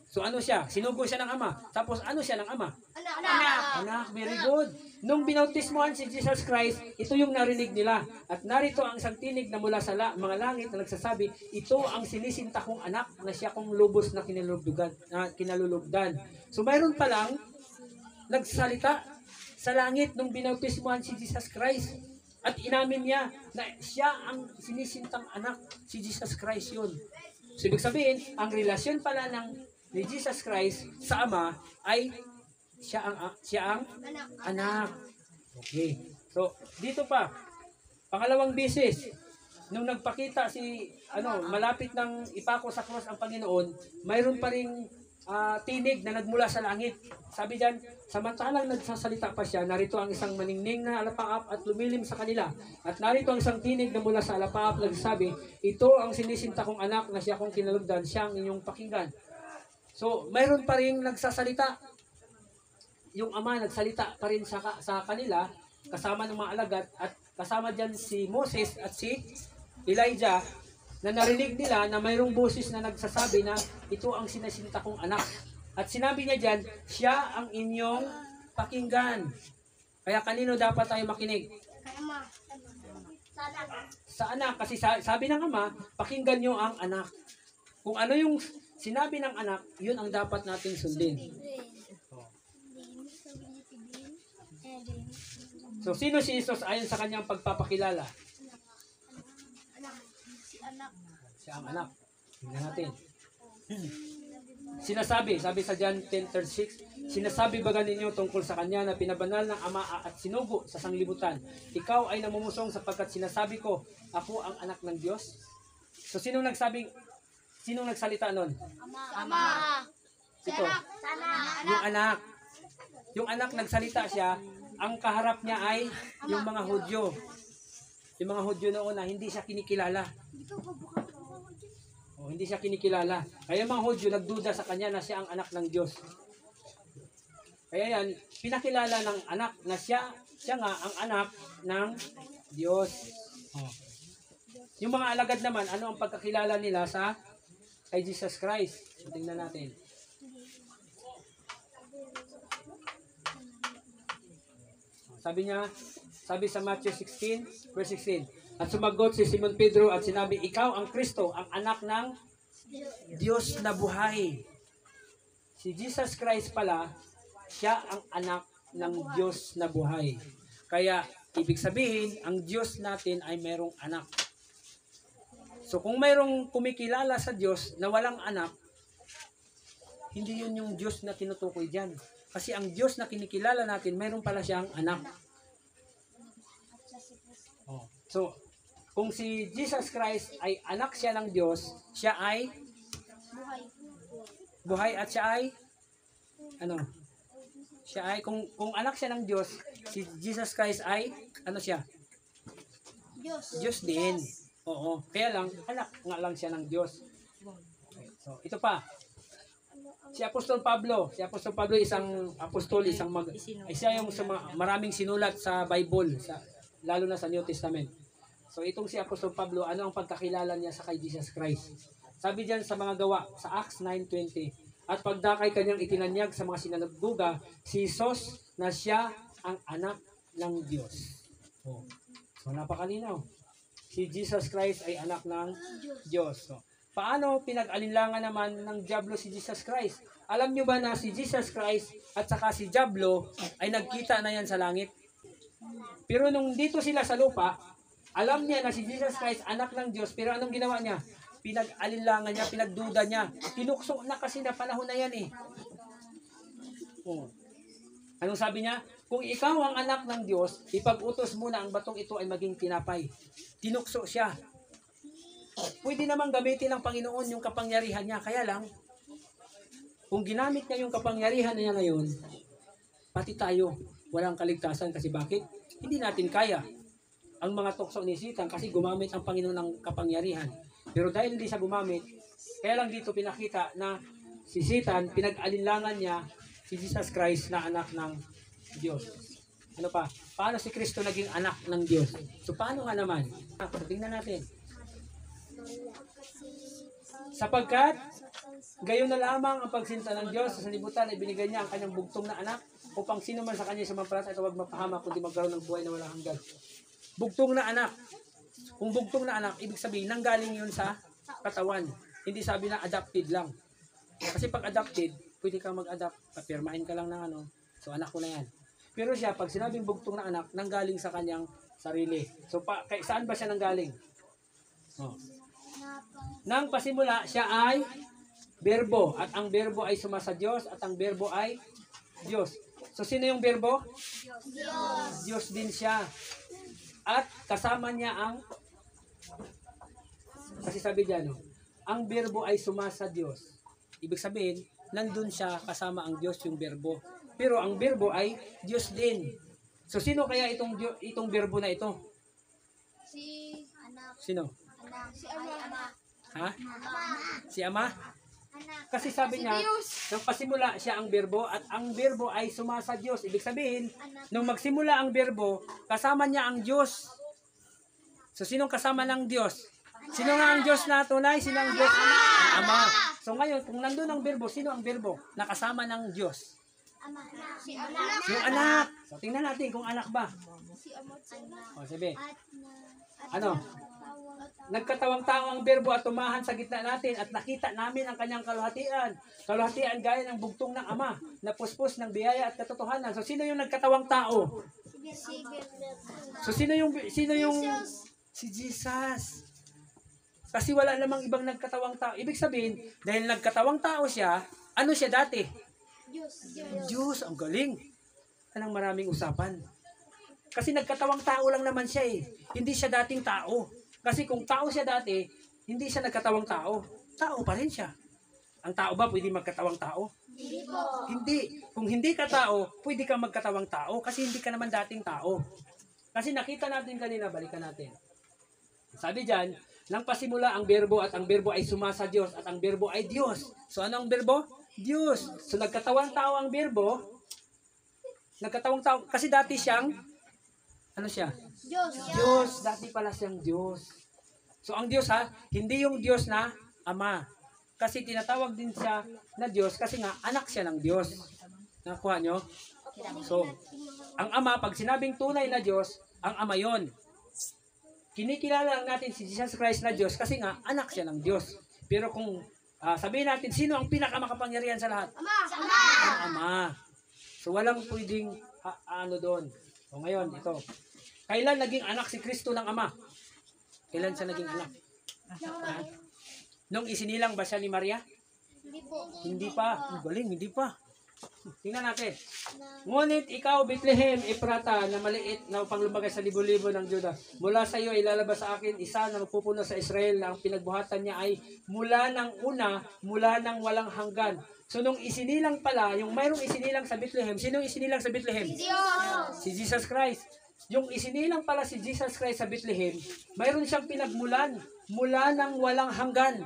So ano siya? Sinugo siya ng Ama. Tapos ano siya ng Ama? Anak, very good. Nung binautismohan si Jesus Christ, ito yung narinig nila. At narito ang isang tinig na mula sa mga langit na nagsasabi, ito ang sinisinta kong anak na siya kong lubos na kinalulugdan. So mayroon palang nagsalita sa langit nung binautismohan si Jesus Christ. At inamin niya na siya ang sinisintang anak, si Jesus Christ yun. So ibig sabihin, ang relasyon pala ni Jesus Christ sa Ama ay siya ang anak. Okay. So, dito pa, pangalawang beses, nung nagpakita malapit ng ipako sa cross ang Panginoon, mayroon pa ring tinig na nagmula sa langit. Sabi diyan, samantalang nagsasalita pa siya, narito ang isang maningning na alapaap at lumilim sa kanila. At narito ang isang tinig na mula sa alapaap nagsasabi, ito ang sinisinta kong anak na siya kong kinalugdan, siya ang inyong pakinggan. So, mayroon pa rin nagsasalita. Yung Ama nagsalita pa rin sa kanila, kasama ng mga alagad, at kasama dyan si Moses at si Elijah, na narinig nila na mayroong boses na nagsasabi na ito ang sinasinta kong anak. At sinabi niya dyan, siya ang inyong pakinggan. Kaya kanino dapat tayo makinig? Kay Ama. Sa anak. Sa anak. Kasi sabi ng Ama, pakinggan nyo ang anak. Kung ano yung sinabi ng anak, yun ang dapat nating sundin. So, sino si Jesus ayon sa kanyang pagpapakilala? Siya ang anak. Tingnan natin. Sinasabi, sabi sa John 10:36, sinasabi baga ninyo tungkol sa kanya na pinabanal ng Ama at sinugo sa sanglibutan. Ikaw ay namumusong sapagkat sinasabi ko, ako ang anak ng Diyos. So, sinong nagsalita nun? Ama. Ito. Yung anak. Yung anak nagsalita siya, ang kaharap niya ay yung mga Hudyo. Yung mga Hudyo noon na hindi siya kinikilala. Hindi siya kinikilala. Kaya mga Hudyo nagduda sa kanya na siya ang anak ng Diyos. Kaya yan, pinakilala ng anak na siya nga ang anak ng Diyos. Yung mga alagad naman, ano ang pagkakilala nila kay Jesus Christ? So, tingnan natin. Sabi sa Matthew 16, verse 16, at sumagot si Simon Pedro at sinabi, ikaw ang Kristo, ang anak ng Diyos na buhay. Si Jesus Christ pala, siya ang anak ng Diyos na buhay. Kaya, ibig sabihin, ang Diyos natin ay mayroong anak. So, kung mayroong kumikilala sa Diyos na walang anak, hindi yun yung Diyos na tinutukoy dyan. Kasi ang Diyos na kinikilala natin, mayroon pala siyang anak. Oh. So, kung si Jesus Christ ay anak siya ng Diyos, siya ay buhay at siya ay siya ay kung anak siya ng Diyos, si Jesus Christ ay ano siya? Diyos din. Oo. Kaya lang anak nga lang siya ng Diyos. Okay. So, ito pa. Si Apostol Pablo isang apostol, siya yung maraming sinulat sa Bible, lalo na sa New Testament. So itong si Apostol Pablo, ano ang pagkakilala niya sa kay Jesus Christ? Sabi diyan sa mga gawa, sa Acts 9:20, at pagdakay kanyang itinanyag sa mga sinagoga, si Jesus na siya ang anak ng Diyos. Oh. So napakalinaw. Si Jesus Christ ay anak ng Diyos. So, paano pinag-alinlangan naman ng Diablo si Jesus Christ? Alam nyo ba na si Jesus Christ at saka si Diablo ay nagkita na yan sa langit? Pero nung dito sila sa lupa, alam niya na si Jesus Christ anak ng Diyos, pero anong ginawa niya? Pinag-alinlangan niya, pinagduda niya. Tinukso na kasi na panahon na yan eh. Oh. Anong sabi niya? Kung ikaw ang anak ng Diyos, ipag-utos mo na ang batong ito ay maging tinapay. Tinukso siya. Pwede namang gamitin ng Panginoon yung kapangyarihan niya. Kaya lang, kung ginamit niya yung kapangyarihan niya ngayon, pati tayo, walang kaligtasan. Kasi bakit? Hindi natin kaya ang mga tukso ni Satan kasi gumamit ang Panginoon ng kapangyarihan. Pero dahil hindi siya gumamit, kaya lang dito pinakita na si Satan, pinag-alinlangan niya si Jesus Christ na anak ng Diyos. Ano pa? Paano si Kristo naging anak ng Diyos? So paano nga naman? Tingnan natin. Sapagkat gayon na lamang ang pagsinta ng Diyos sa sanlibutan ay binigay niya ang kanyang bugtong na anak upang sino man sa kanya sumampalataya ay huwag mapahamak kundi magkaroon ng buhay na walang hanggan. Bugtong na anak. Kung bugtong na anak, ibig sabihin nanggaling yun sa katawan. Hindi sabi na adopted lang. Kasi pag adopted, pwede kang mag-adopt. Papirmahin ka lang ng so anak ko na yan. Pero siya, pag sinabing bugtong na anak, nanggaling sa kanyang sarili. So saan ba siya nanggaling? Oh. Nang pasimula, siya ay berbo. At ang berbo ay sumasa Diyos. At ang berbo ay Diyos. So sino yung berbo? Diyos din siya. At kasama niya ang, kasi sabi dyan, ang berbo ay sumasa Diyos. Ibig sabihin, nandun siya kasama ang Diyos yung berbo. Pero ang berbo ay Diyos din. So sino kaya itong berbo na ito? Si anak. Sino? Anak. Si ama. Ha? Ama. Si Ama? Anak. Kasi sabi niya, nung pasimula siya ang berbo at ang berbo ay sumasa Diyos. Ibig sabihin, nung magsimula ang berbo, kasama niya ang Diyos. So, sinong kasama ng Diyos? Sino nga ang Diyos na tunay? Sino ang Diyos? Ama. So, ngayon, kung nandun ang berbo, sino ang berbo na kasama ng Diyos? Ama. Si anak. Yung anak. So, tingnan natin kung anak ba. Si ama. O, sabi. At Ano? Nagkatawang tao ang berbo at tumahan sa gitna natin at nakita namin ang kanyang kaluhatian. Kaluhatian gaya ng bugtong ng Ama na puspos ng biyaya at katotohanan. So sino yung nagkatawang tao? So sino yung si Jesus. Kasi wala namang ibang nagkatawang tao. Ibig sabihin, dahil nagkatawang tao siya, ano siya dati? Diyos. Ang galing. Anong maraming usapan. Kasi nagkatawang tao lang naman siya eh. Hindi siya dating tao. Kasi kung tao siya dati, hindi siya nagkatawang tao. Tao pa rin siya. Ang tao ba pwede magkatawang tao? Hindi. Kung hindi ka tao, pwede ka magkatawang tao kasi hindi ka naman dating tao. Kasi nakita natin kanina, balikan natin. Sabi dyan, nang pasimula ang berbo at ang berbo ay sumasa Diyos at ang berbo ay Diyos. So ano ang berbo? Diyos. So nagkatawang tao ang berbo. Nagkatawang tao. Kasi dati siyang, ano siya? Diyos. Dati pala siyang Diyos. So ang Diyos hindi yung Diyos na Ama. Kasi tinatawag din siya na Diyos kasi nga anak siya ng Diyos. Nakuha nyo? So, ang Ama, pag sinabing tunay na Diyos, ang Ama yon. Kinikilala lang natin si Jesus Christ na Diyos kasi nga, anak siya ng Diyos. Pero kung sabihin natin, sino ang pinakamakapangyarihan sa lahat? Ang Ama. So, walang pwedeng ano doon. So, ngayon, ito. Kailan naging anak si Kristo ng Ama? Kailan siya naging anak? Ha? Nung isinilang ba siya ni Maria? Hindi po. Hindi pa. Ang galing, hindi pa. Tingnan natin. Ngunit ikaw, Bethlehem, Ephrata, na maliit na upang lumagay sa libo-libo ng Juda. Mula sa iyo, ilalabas sa akin isa na magpupuno sa Israel na ang pinagbuhatan niya ay mula ng una, mula ng walang hanggan. So, nung isinilang pala, yung mayroong isinilang sa Bethlehem, sino isinilang sa Bethlehem? Diyos. Si Jesus Christ. Yung isinilang pala si Jesus Christ sa Bethlehem, mayroon siyang pinagmulan mula ng walang hanggan.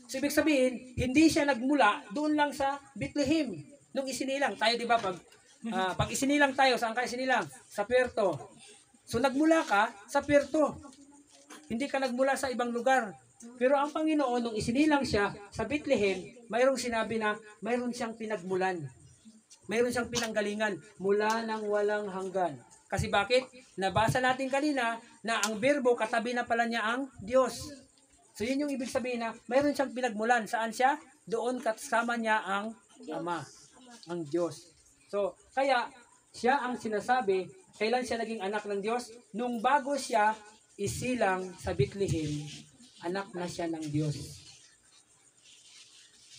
So, ibig sabihin, hindi siya nagmula doon lang sa Bethlehem. Nung isinilang, tayo di ba, pag isinilang tayo, saan ka isinilang? Sa Puerto. So, nagmula ka sa Puerto. Hindi ka nagmula sa ibang lugar. Pero ang Panginoon, nung isinilang siya sa Bethlehem, mayroong sinabi na mayroon siyang pinagmulan. Mayroon siyang pinanggalingan mula ng walang hanggan. Kasi bakit? Nabasa natin kanina na ang berbo katabi na pala niya ang Diyos. So yun yung ibig sabihin na mayroon siyang pinagmulan. Saan siya? Doon kasama niya ang Ama, ang Diyos. So kaya siya ang sinasabi, kailan siya naging anak ng Diyos? Nung bago siya isilang sa Bethlehem, anak na siya ng Diyos.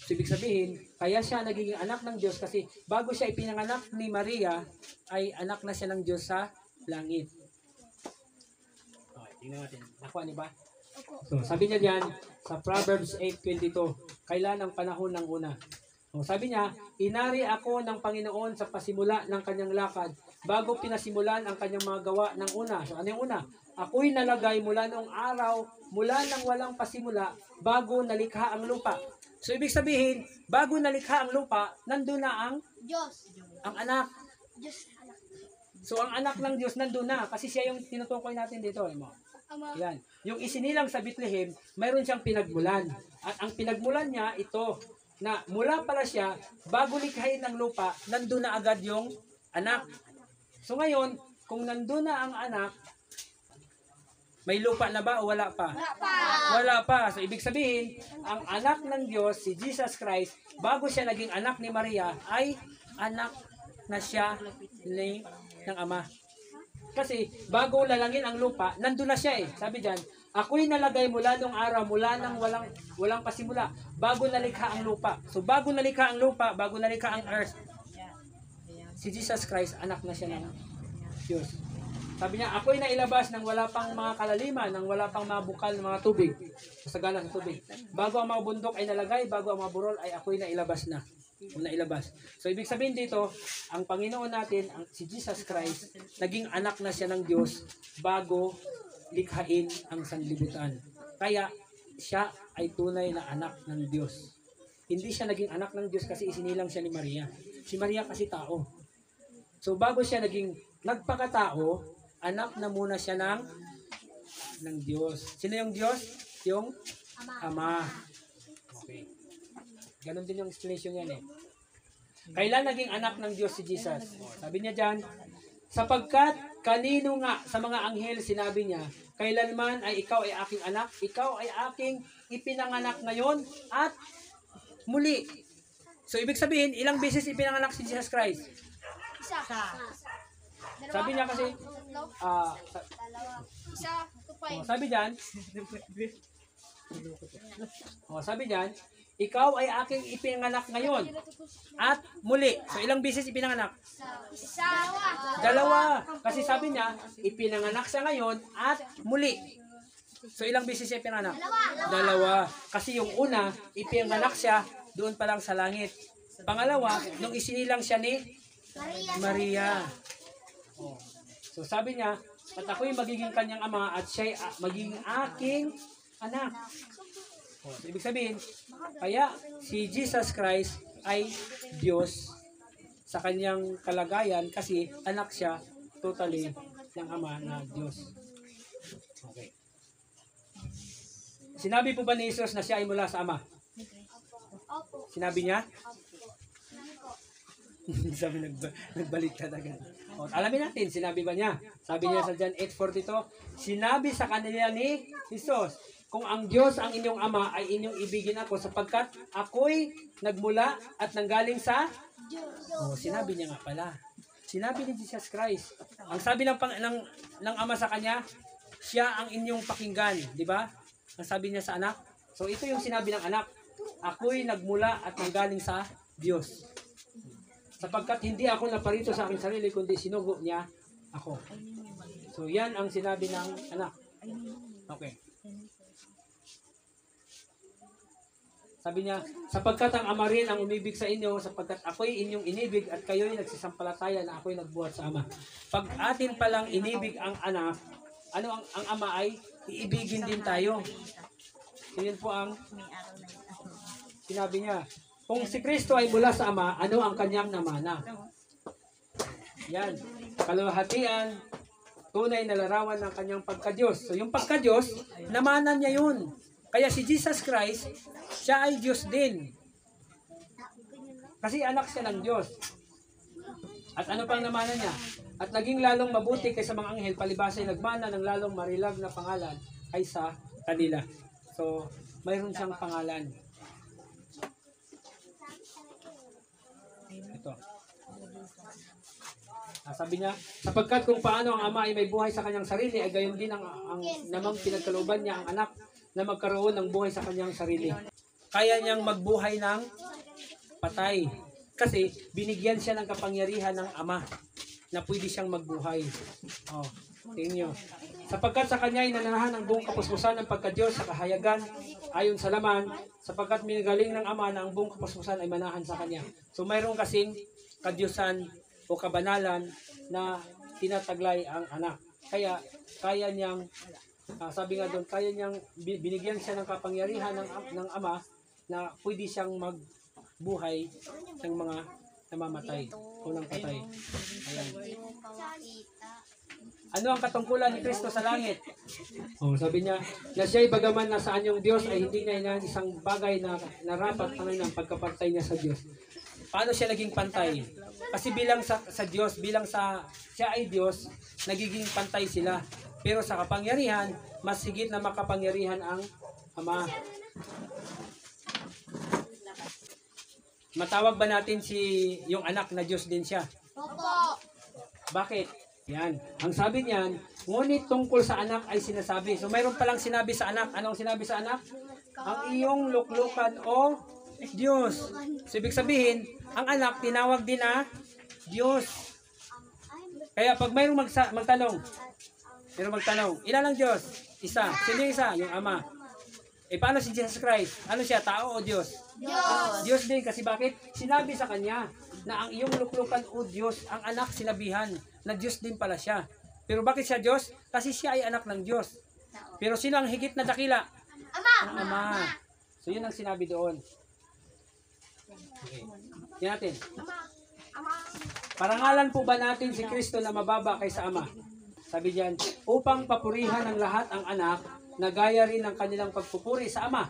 So, ibig sabihin, kaya siya naging anak ng Diyos kasi bago siya ipinanganak ni Maria, ay anak na siya ng Diyos sa langit. Okay, tingnan natin. Nakuha niyo ba? So, sabi niya diyan sa Proverbs 8:22, kailan ang panahon ng una? So, sabi niya, inari ako ng Panginoon sa pasimula ng kanyang lakad bago pinasimulan ang kanyang mga gawa ng una. So, ano yung una? Ako'y nalagay mula noong araw, mula nang walang pasimula, bago nalikha ang lupa. So, ibig sabihin, bago nalikha ang lupa, nandun na Diyos. ang anak. Diyos. Anak. So, ang anak ng Diyos nandun na, kasi siya yung tinutukoy natin dito. Ama. Yan. Yung isinilang sa Bethlehem, mayroon siyang pinagmulan. At ang pinagmulan niya, ito, na mula pala siya, bago likhain ng lupa, nandun na agad yung anak. So, ngayon, kung nandun na ang anak, may lupa na ba o wala pa? Wala pa. So, ibig sabihin, ang anak ng Diyos, si Jesus Christ, bago siya naging anak ni Maria, ay anak na siya ng Ama. Kasi, bago lalangin ang lupa, nandun na siya eh. Sabi dyan, ako'y nalagay mula nung araw, mula nang walang pasimula, bago nalikha ang lupa. So, bago nalikha ang lupa, bago nalikha ang earth, si Jesus Christ, anak na siya ng Diyos. Sabi niya, ako'y nailabas nang wala pang mga kalaliman, nang wala pang mga bukal ng mga tubig, kasagana sa tubig. Bago ang mga bundok ay nalagay, bago ang mga burol ay ako'y nailabas na. Nailabas. So, ibig sabihin dito, ang Panginoon natin, si Jesus Christ, naging anak na siya ng Diyos bago likhain ang sanlibutan. Kaya, siya ay tunay na anak ng Diyos. Hindi siya naging anak ng Diyos kasi isinilang siya ni Maria. Si Maria kasi tao. So, bago siya naging nagpakatao, anak na muna siya ng Diyos. Sino yung Diyos? Yung Ama. Okay. Ganon din yung explanation yan eh. Kailan naging anak ng Diyos si Jesus? Sabi niya dyan, sapagkat kanino nga sa mga anghel sinabi niya, kailanman ay ikaw ay aking anak, ikaw ay aking ipinanganak ngayon at muli. So ibig sabihin, ilang beses ipinanganak si Jesus Christ? Isa. Sabi niya kasi, Isa. Tupay. sabi diyan, sabi diyan, ikaw ay aking ipinanganak ngayon at muli. So ilang beses ipinanganak? Isa. Dalawa. Kasi sabi niya, ipinanganak siya ngayon at muli. So ilang beses siya ipinanganak? Dalawa. Kasi yung una, ipinanganak siya doon pa lang sa langit. Pangalawa, nung isinilang siya ni Maria. Oh. So sabi niya, at ako'y magiging kanyang ama at siya'y magiging aking anak. Oh, so ibig sabihin, kaya si Jesus Christ ay Diyos sa kanyang kalagayan kasi anak siya totally ng Ama na Diyos. Okay. Sinabi po ba ni Jesus na siya ay mula sa Ama? Sinabi niya? Sabi nagbaliktad agad. O, alamin natin, sinabi ba niya? Sabi niya sa John 8:42, sinabi sa kanila ni Jesus, kung ang Diyos ang inyong Ama ay inyong ibigin ako sapagkat ako'y nagmula at nanggaling sa Oh, sinabi niya nga pala. Sinabi ni Jesus Christ. Ang sabi ng Ama sa kanya, siya ang inyong pakinggan, di ba? Ang sabi niya sa anak. So ito yung sinabi ng anak. Ako'y nagmula at nanggaling sa Diyos. Sapagkat hindi ako naparito sa aking sarili, kundi sinugo niya ako. So yan ang sinabi ng anak. Okay. Sabi niya, sapagkat ang Ama rin ang umibig sa inyo, sapagkat ako'y inyong inibig at kayo'y nagsisampalataya na ako'y nagbuhat sa Ama. Pag atin palang inibig ang anak, ano ang Ama ay iibigin din tayo. So yun po ang sinabi niya. Kung si Kristo ay mula sa Ama, ano ang kanyang namana? Yan. Kalahatian, tunay na larawan ng kanyang pagka-Diyos. So yung pagka-Diyos, namana niya yun. Kaya si Jesus Christ, siya ay Diyos din. Kasi anak siya ng Diyos. At ano pang namana niya? At naging lalong mabuti kaysa mga anghel, palibhasa ay nagmana ng lalong marilag na pangalan kaysa kanila. So, mayroon siyang pangalan. Ito. Sabi niya, sapagkat kung paano ang Ama ay may buhay sa kanyang sarili, ay gayon din ang namang pinagkalooban niya ang anak na magkaroon ng buhay sa kanyang sarili. Kaya niyang magbuhay ng patay. Kasi binigyan siya ng kapangyarihan ng Ama na pwede siyang magbuhay. Oh, tingin nyo. Sapagkat sa kanya ay nananahan ang buong kapuspusan ng pagka-Diyos sa kahayagan ayon sa laman, sapagkat minagaling ng Ama na ang buong kapuspusan ay manahan sa kanya. So mayroon kasing kadyusan o kabanalan na tinataglay ang anak. Kaya kaya niyang sabi nga doon, kaya niyang binigyan siya ng kapangyarihan ng Ama na pwede siyang magbuhay ng mga namamatay o ng patay. Ayan. Ano ang katungkulan ni Kristo sa langit? Oh, sabi niya, na siya'y bagaman nasaan yung Diyos ay hindi niya na isang bagay na narapat ng pagkapantay niya sa Diyos. Paano siya naging pantay? Kasi bilang sa Diyos, bilang siya ay Diyos, nagiging pantay sila. Pero sa kapangyarihan, mas higit na makapangyarihan ang Ama. Matawag ba natin yung anak na Diyos din siya? Opo. Bakit? Yan. Ang sabi niyan, ngunit tungkol sa anak ay sinasabi. So mayroon palang sinabi sa anak. Anong sinabi sa anak? Ang iyong luklukan o Diyos. So ibig sabihin, ang anak tinawag din na Diyos. Kaya pag mayroong magtanong, ilan ang Diyos? Isa. Sino yung isa? Yung Ama. Paano si Jesus Christ? Ano siya? Tao o Diyos? Diyos. Diyos din. Kasi bakit? Sinabi sa kanya na ang iyong luklukan o Diyos, ang anak sinabihan na Diyos din pala siya. Pero bakit siya Diyos? Kasi siya ay anak ng Diyos. Pero sino ang higit na dakila? Ama. Ang Ama. So yun ang sinabi doon. Okay. Yan natin. Parangalan po ba natin si Kristo na mababa kaysa Ama? Sabi diyan, upang papurihan ng lahat ang anak, na gaya rin ng kanilang pagpupuri sa Ama.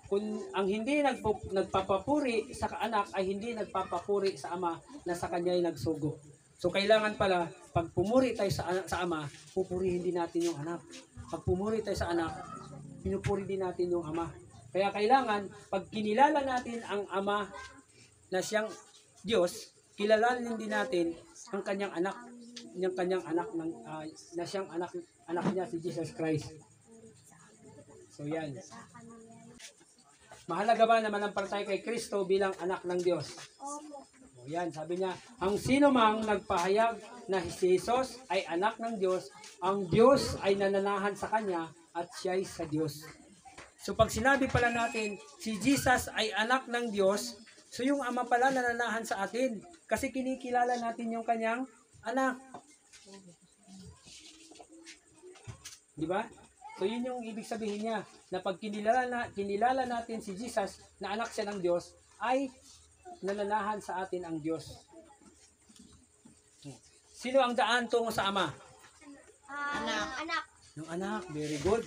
Kung ang hindi nagpapapuri sa anak ay hindi nagpapapuri sa Ama na sa kanya ay nagsugo. So kailangan pala, pag pumuri tayo sa Ama, pupurihin din natin yung anak. Pag pumuri tayo sa anak, pinupuri din natin yung Ama. Kaya kailangan, pag kinilala natin ang Ama na siyang Diyos, kilalanin din natin ang kanyang anak, na siyang anak niya si Jesus Christ. So yan. Mahalaga ba na manampalataya kay Kristo bilang anak ng Diyos? O yan, sabi niya, ang sino mang nagpahayag na si Jesus ay anak ng Diyos, ang Diyos ay nananahan sa kanya at siya ay sa Diyos. So pag sinabi pala natin, si Jesus ay anak ng Diyos, so yung Ama pala nananahan sa atin kasi kinikilala natin yung kanyang anak. Di ba? So yun yung ibig sabihin niya, na pag kinilala natin si Jesus na anak siya ng Diyos, ay nananahan sa atin ang Diyos. Sino ang daan tungo sa Ama? Anak. Yung anak, very good.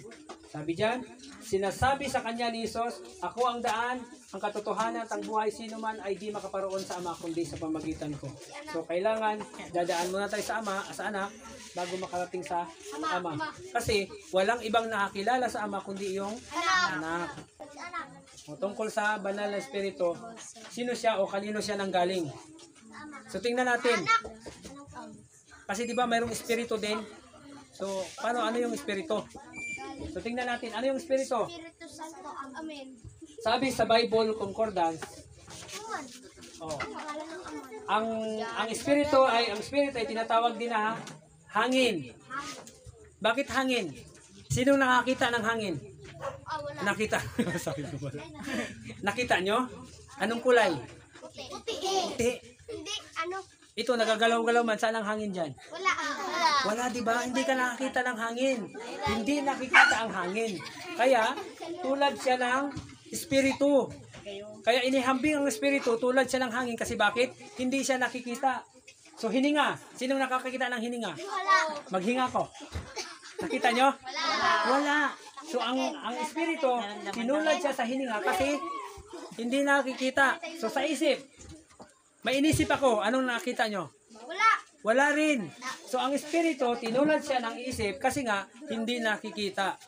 Sabi diyan, sinasabi sa kanya ni Jesus, ako ang daan, ang katotohanan at ang buhay, sino man ay di makaparoon sa Ama kundi sa pamagitan ko. So kailangan dadaan muna tayo sa Ama, sa anak, bago makarating sa Ama. Kasi walang ibang nakakilala sa Ama kundi yung anak. O, tungkol sa banal na espiritu, sino siya o kanino siya nanggaling? So tingnan natin. Kasi di ba mayroong espiritu din? So ano yung espiritu? So tingnan natin, ano yung espiritu? Espiritu Santo. Amen. Sabi sa Bible Concordance, oh, ang espiritu ay tinatawag din na hangin. Bakit hangin? Sino nakakita ng hangin? Wala. Nakita. Sabi ko wala. Nakita nyo? Anong kulay? Puti. Puti. Hindi, Ito, nagagalaw-galaw man. Saan ang hangin dyan? wala. Wala, di ba? Hindi ka nakakita ng hangin. Hindi nakikita ang hangin. Kaya, tulad siya ng espiritu. Kaya inihambing ang espiritu, tulad siya ng hangin. Kasi bakit? Hindi siya nakikita. So, hininga. Sinong nakakakita ng hininga? Wala. Maghinga ko. Nakita nyo? Wala. So, ang espiritu, tinulad siya sa hininga kasi hindi nakikita. So, sa isip, may inisip ako. Anong nakita nyo? Wala. Wala rin. So, ang espiritu, tinulad siya ng isip kasi nga, hindi nakikita.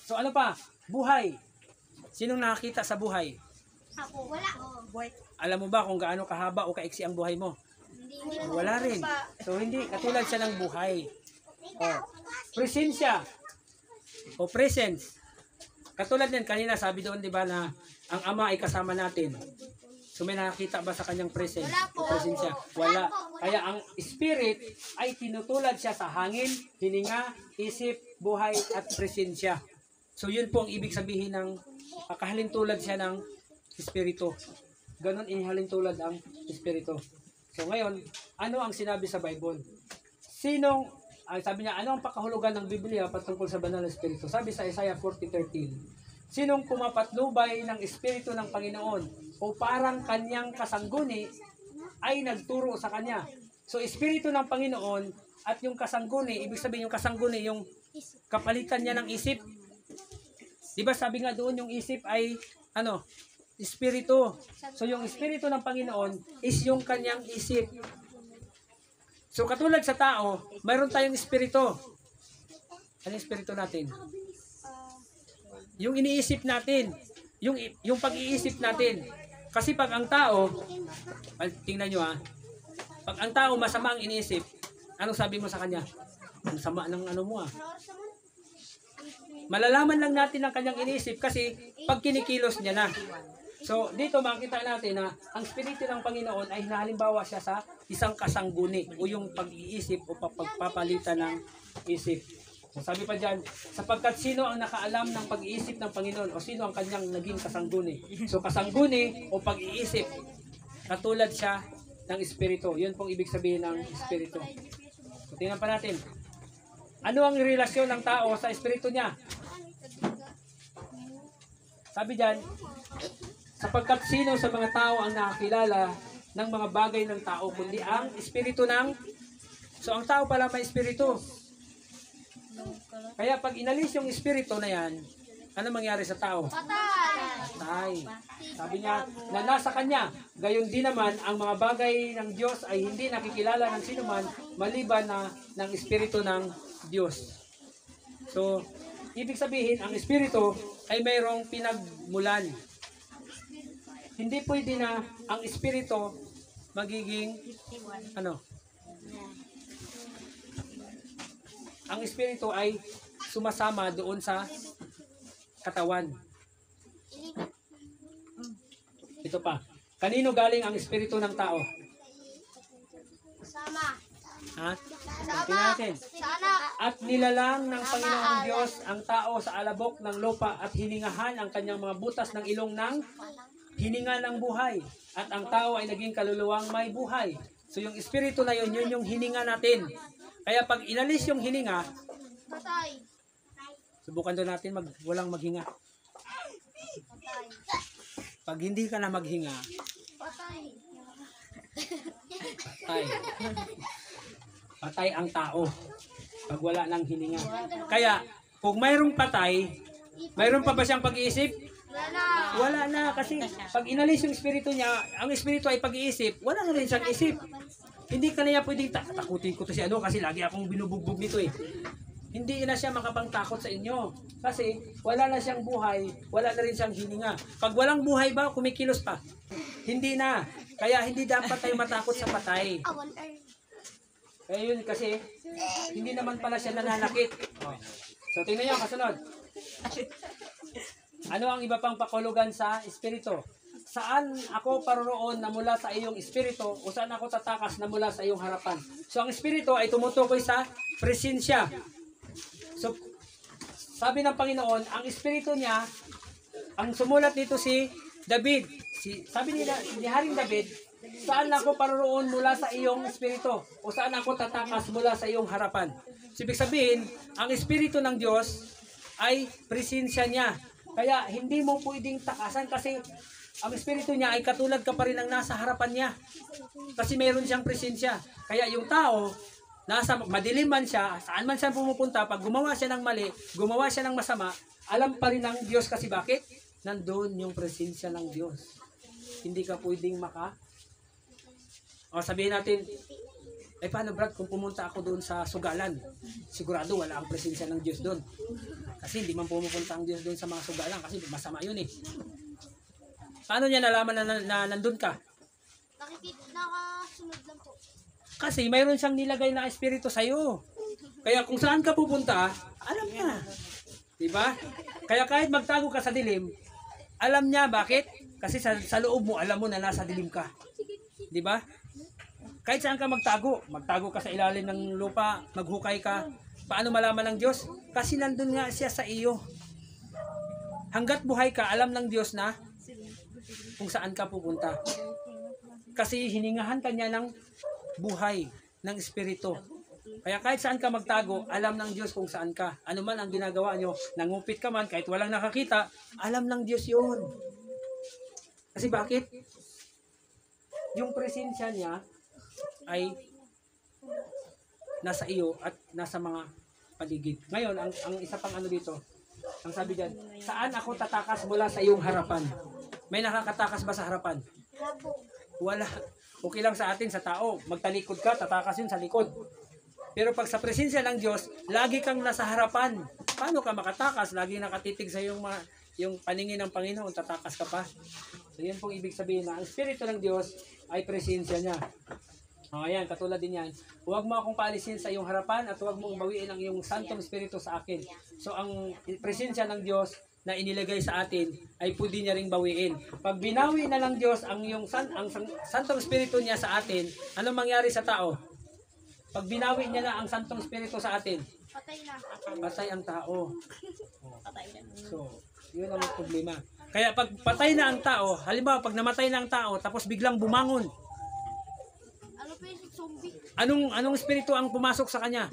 So, ano pa? Buhay. Sinong nakakita sa buhay? Ako. Wala. Alam mo ba kung gaano kahaba o kaiksi ang buhay mo? Hindi. Wala rin. So, hindi. Katulad siya ng buhay. Oh. Presensya. O presence. Katulad din, kanina sabi doon, di ba, na ang Ama ay kasama natin. So, may nakakita ba sa kanyang presence? Wala po. O presensya? Wala. Kaya ang spirit ay tinutulad siya sa hangin, hininga, isip, buhay, at presensya. So, yun po ang ibig sabihin ng kahalintulad siya ng espiritu. Ganon inihalintulad ang espiritu. So, ngayon, ano ang sinabi sa Bible? Sabi niya, ano ang pakahulugan ng Biblia patungkol sa banal na espiritu? Sabi sa Isaiah 40:13, sinong kumapatnubay ng espiritu ng Panginoon o parang kanyang kasangguni ay nagturo sa kanya. So, espiritu ng Panginoon at yung kasangguni, ibig sabihin yung kasangguni, yung kapalitan niya ng isip. Di ba sabi nga doon yung isip ay espiritu. So, yung espiritu ng Panginoon is yung kanyang isip. So, katulad sa tao, mayroon tayong espiritu. Ano yung espiritu natin? Yung iniisip natin. Yung pag-iisip natin. Kasi pag ang tao, tingnan nyo pag ang tao masama ang iniisip, anong sabi mo sa kanya? Ang sama ng ano mo Malalaman lang natin ang kanyang iniisip kasi pag kinikilos niya na. So, dito makita natin na ang espiritu ng Panginoon ay halimbawa siya sa isang kasangguni o yung pag-iisip o pagpapalitan ng isip. So, sabi pa dyan, sapagkat sino ang nakaalam ng pag-iisip ng Panginoon o sino ang kanyang naging kasangguni. So, kasangguni o pag-iisip, katulad siya ng espiritu. Yun pong ibig sabihin ng espiritu. So, tingnan pa natin. Ano ang relasyon ng tao sa espiritu niya? Sabi dyan, sapagkat sino sa mga tao ang nakakilala ng mga bagay ng tao, kundi ang espiritu ng... So, ang tao pala may espiritu. Kaya pag inalis yung espiritu na yan, ano mangyari sa tao? Patay. Sabi niya, na nasa kanya. Gayon din naman, ang mga bagay ng Diyos ay hindi nakikilala ng sinuman maliban na ng espiritu ng Diyos. So, ibig sabihin, ang espiritu ay mayroong pinagmulan. Hindi pwede na ang espiritu magiging ang espiritu ay sumasama doon sa katawan. Ito pa. Kanino galing ang espiritu ng tao? Sama. Tingnan natin. Sana. At nilalang ng Panginoong Diyos ang tao sa alabok ng lupa at hiningahan ang kanyang mga butas ng ilong ng hininga ng buhay. At ang tao ay naging kaluluwang may buhay. So yung espiritu na yun, yun yung hininga natin. Kaya pag inalis yung hininga, Patay. subukan doon natin walang maghinga. Pag hindi ka na maghinga, Patay. patay. Patay ang tao pag wala ng hininga. Kaya Kung mayroong patay, mayroon pa ba siyang pag-iisip? Wala na. Wala na, kasi pag inalis yung espiritu niya, ang espiritu ay pag-iisip, wala na rin siyang isip. Hindi ka na niya pwedeng takutin ko to si ano kasi lagi akong binubugbog nito eh. Hindi na siya makapangtakot sa inyo. Kasi wala na siyang buhay, wala na rin siyang hininga. Pag walang buhay ba, kumikilos pa? Hindi na. Kaya hindi dapat tayo matakot sa patay. Kaya yun kasi, hindi naman pala siya nananakit. Oh. So tingnan niyo, kasunod. Ano ang iba pang pakulugan sa espiritu? Saan ako paroroon na mula sa iyong espiritu o saan ako tatakas na mula sa iyong harapan? So ang espiritu ay tumutukoy sa presensya. So sabi ng Panginoon, ang espiritu niya, ang sumulat dito si David. Sabi nila, ni Haring David, saan ako paroroon mula sa iyong espiritu o saan ako tatakas mula sa iyong harapan? So, ibig sabihin, ang espiritu ng Diyos ay presensya niya. Kaya hindi mo pwedeng takasan kasi ang espiritu niya ay katulad ka pa rin ng nasa harapan niya. Kasi mayroon siyang presensya. Kaya yung tao, nasa madilim man siya, saan man siya pumupunta, pag gumawa siya ng mali, gumawa siya ng masama, alam pa rin ng Diyos kasi bakit? Nandun yung presensya ng Diyos. Hindi ka pwedeng o sabihin natin, paano Brad kung pumunta ako doon sa Sugalan? Sigurado wala ang presensya ng Diyos doon. Kasi hindi man pumupunta ang Diyos doon sa mga Sugalan kasi masama yun eh. Paano niya nalaman na nandun ka? Nakasunod lang po. Kasi mayroon siyang nilagay na espiritu sa'yo. Kaya kung saan ka pupunta, alam niya. Diba? Kaya kahit magtago ka sa dilim, alam niya bakit? Kasi sa loob mo, alam mo na nasa dilim ka. Diba? Kahit saan ka magtago ka sa ilalim ng lupa, maghukay ka, paano malaman ng Diyos? Kasi nandun nga siya sa iyo. Hanggat buhay ka, alam ng Diyos na kung saan ka pupunta. Kasi hiningahan ka niya ng buhay, ng espiritu. Kaya kahit saan ka magtago, alam ng Diyos kung saan ka. Ano man ang ginagawa nyo, nangupit ka man, kahit walang nakakita, alam ng Diyos yun. Kasi bakit? Yung presensya niya ay nasa iyo at nasa mga paligid. Ngayon, ang isa pang ano dito, ang sabi dyan, saan ako tatakas mula sa iyong harapan? May nakakatakas ba sa harapan? Wala. Okay lang sa atin, sa tao. Magtalikod ka, tatakas yun sa likod. Pero pag sa presensya ng Diyos, lagi kang nasa harapan. Paano ka makatakas? Lagi nakatitig sa yung paningin ng Panginoon, tatakas ka pa. So yan pong ibig sabihin na ang Espiritu ng Diyos ay presensya niya. Ayan, katulad din yan. Huwag mo akong paalisin sa iyong harapan at huwag mong bawiin ang iyong Santong Espiritu sa akin. So ang presensya ng Diyos na inilagay sa atin ay pwede niya ring bawiin. Pag binawi na ng Diyos ang Santong Espiritu niya sa atin, anong mangyari sa tao? Pag binawi niya na ang Santong Espiritu sa atin, Patay na. patay ang tao. So, yun ang problema. Kaya pag patay na ang tao, halimbawa pag namatay na ang tao, tapos biglang bumangon, Ano po yung zombie? anong espiritu ang pumasok sa kanya?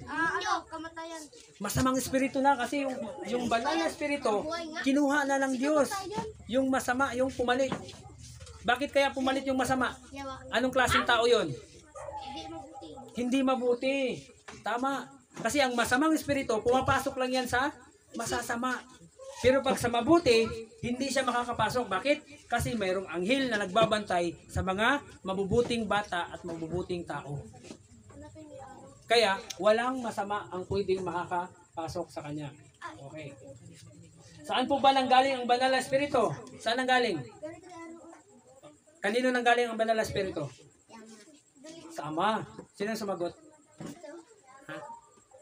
Kamatayan. Masamang espiritu na kasi yung banal na espiritu, kinuha na ng Diyos. Yung masama, yung pumalit. Bakit kaya pumalit yung masama? Anong klaseng tao yon? Hindi mabuti. Hindi mabuti. Tama. Kasi ang masamang espiritu, pumapasok lang yan sa masasama. Pero pag sa mabuti, hindi siya makakapasok. Bakit? Kasi mayroong anghel na nagbabantay sa mga mabubuting bata at mabubuting tao. Kaya, walang masama ang pwedeng makakapasok sa kanya. Okay. Saan po ba nanggaling ang banal na espiritu? Saan nanggaling? Kanino nanggaling ang banal na espiritu? Sa Ama. Sino ang sumagot? Ha?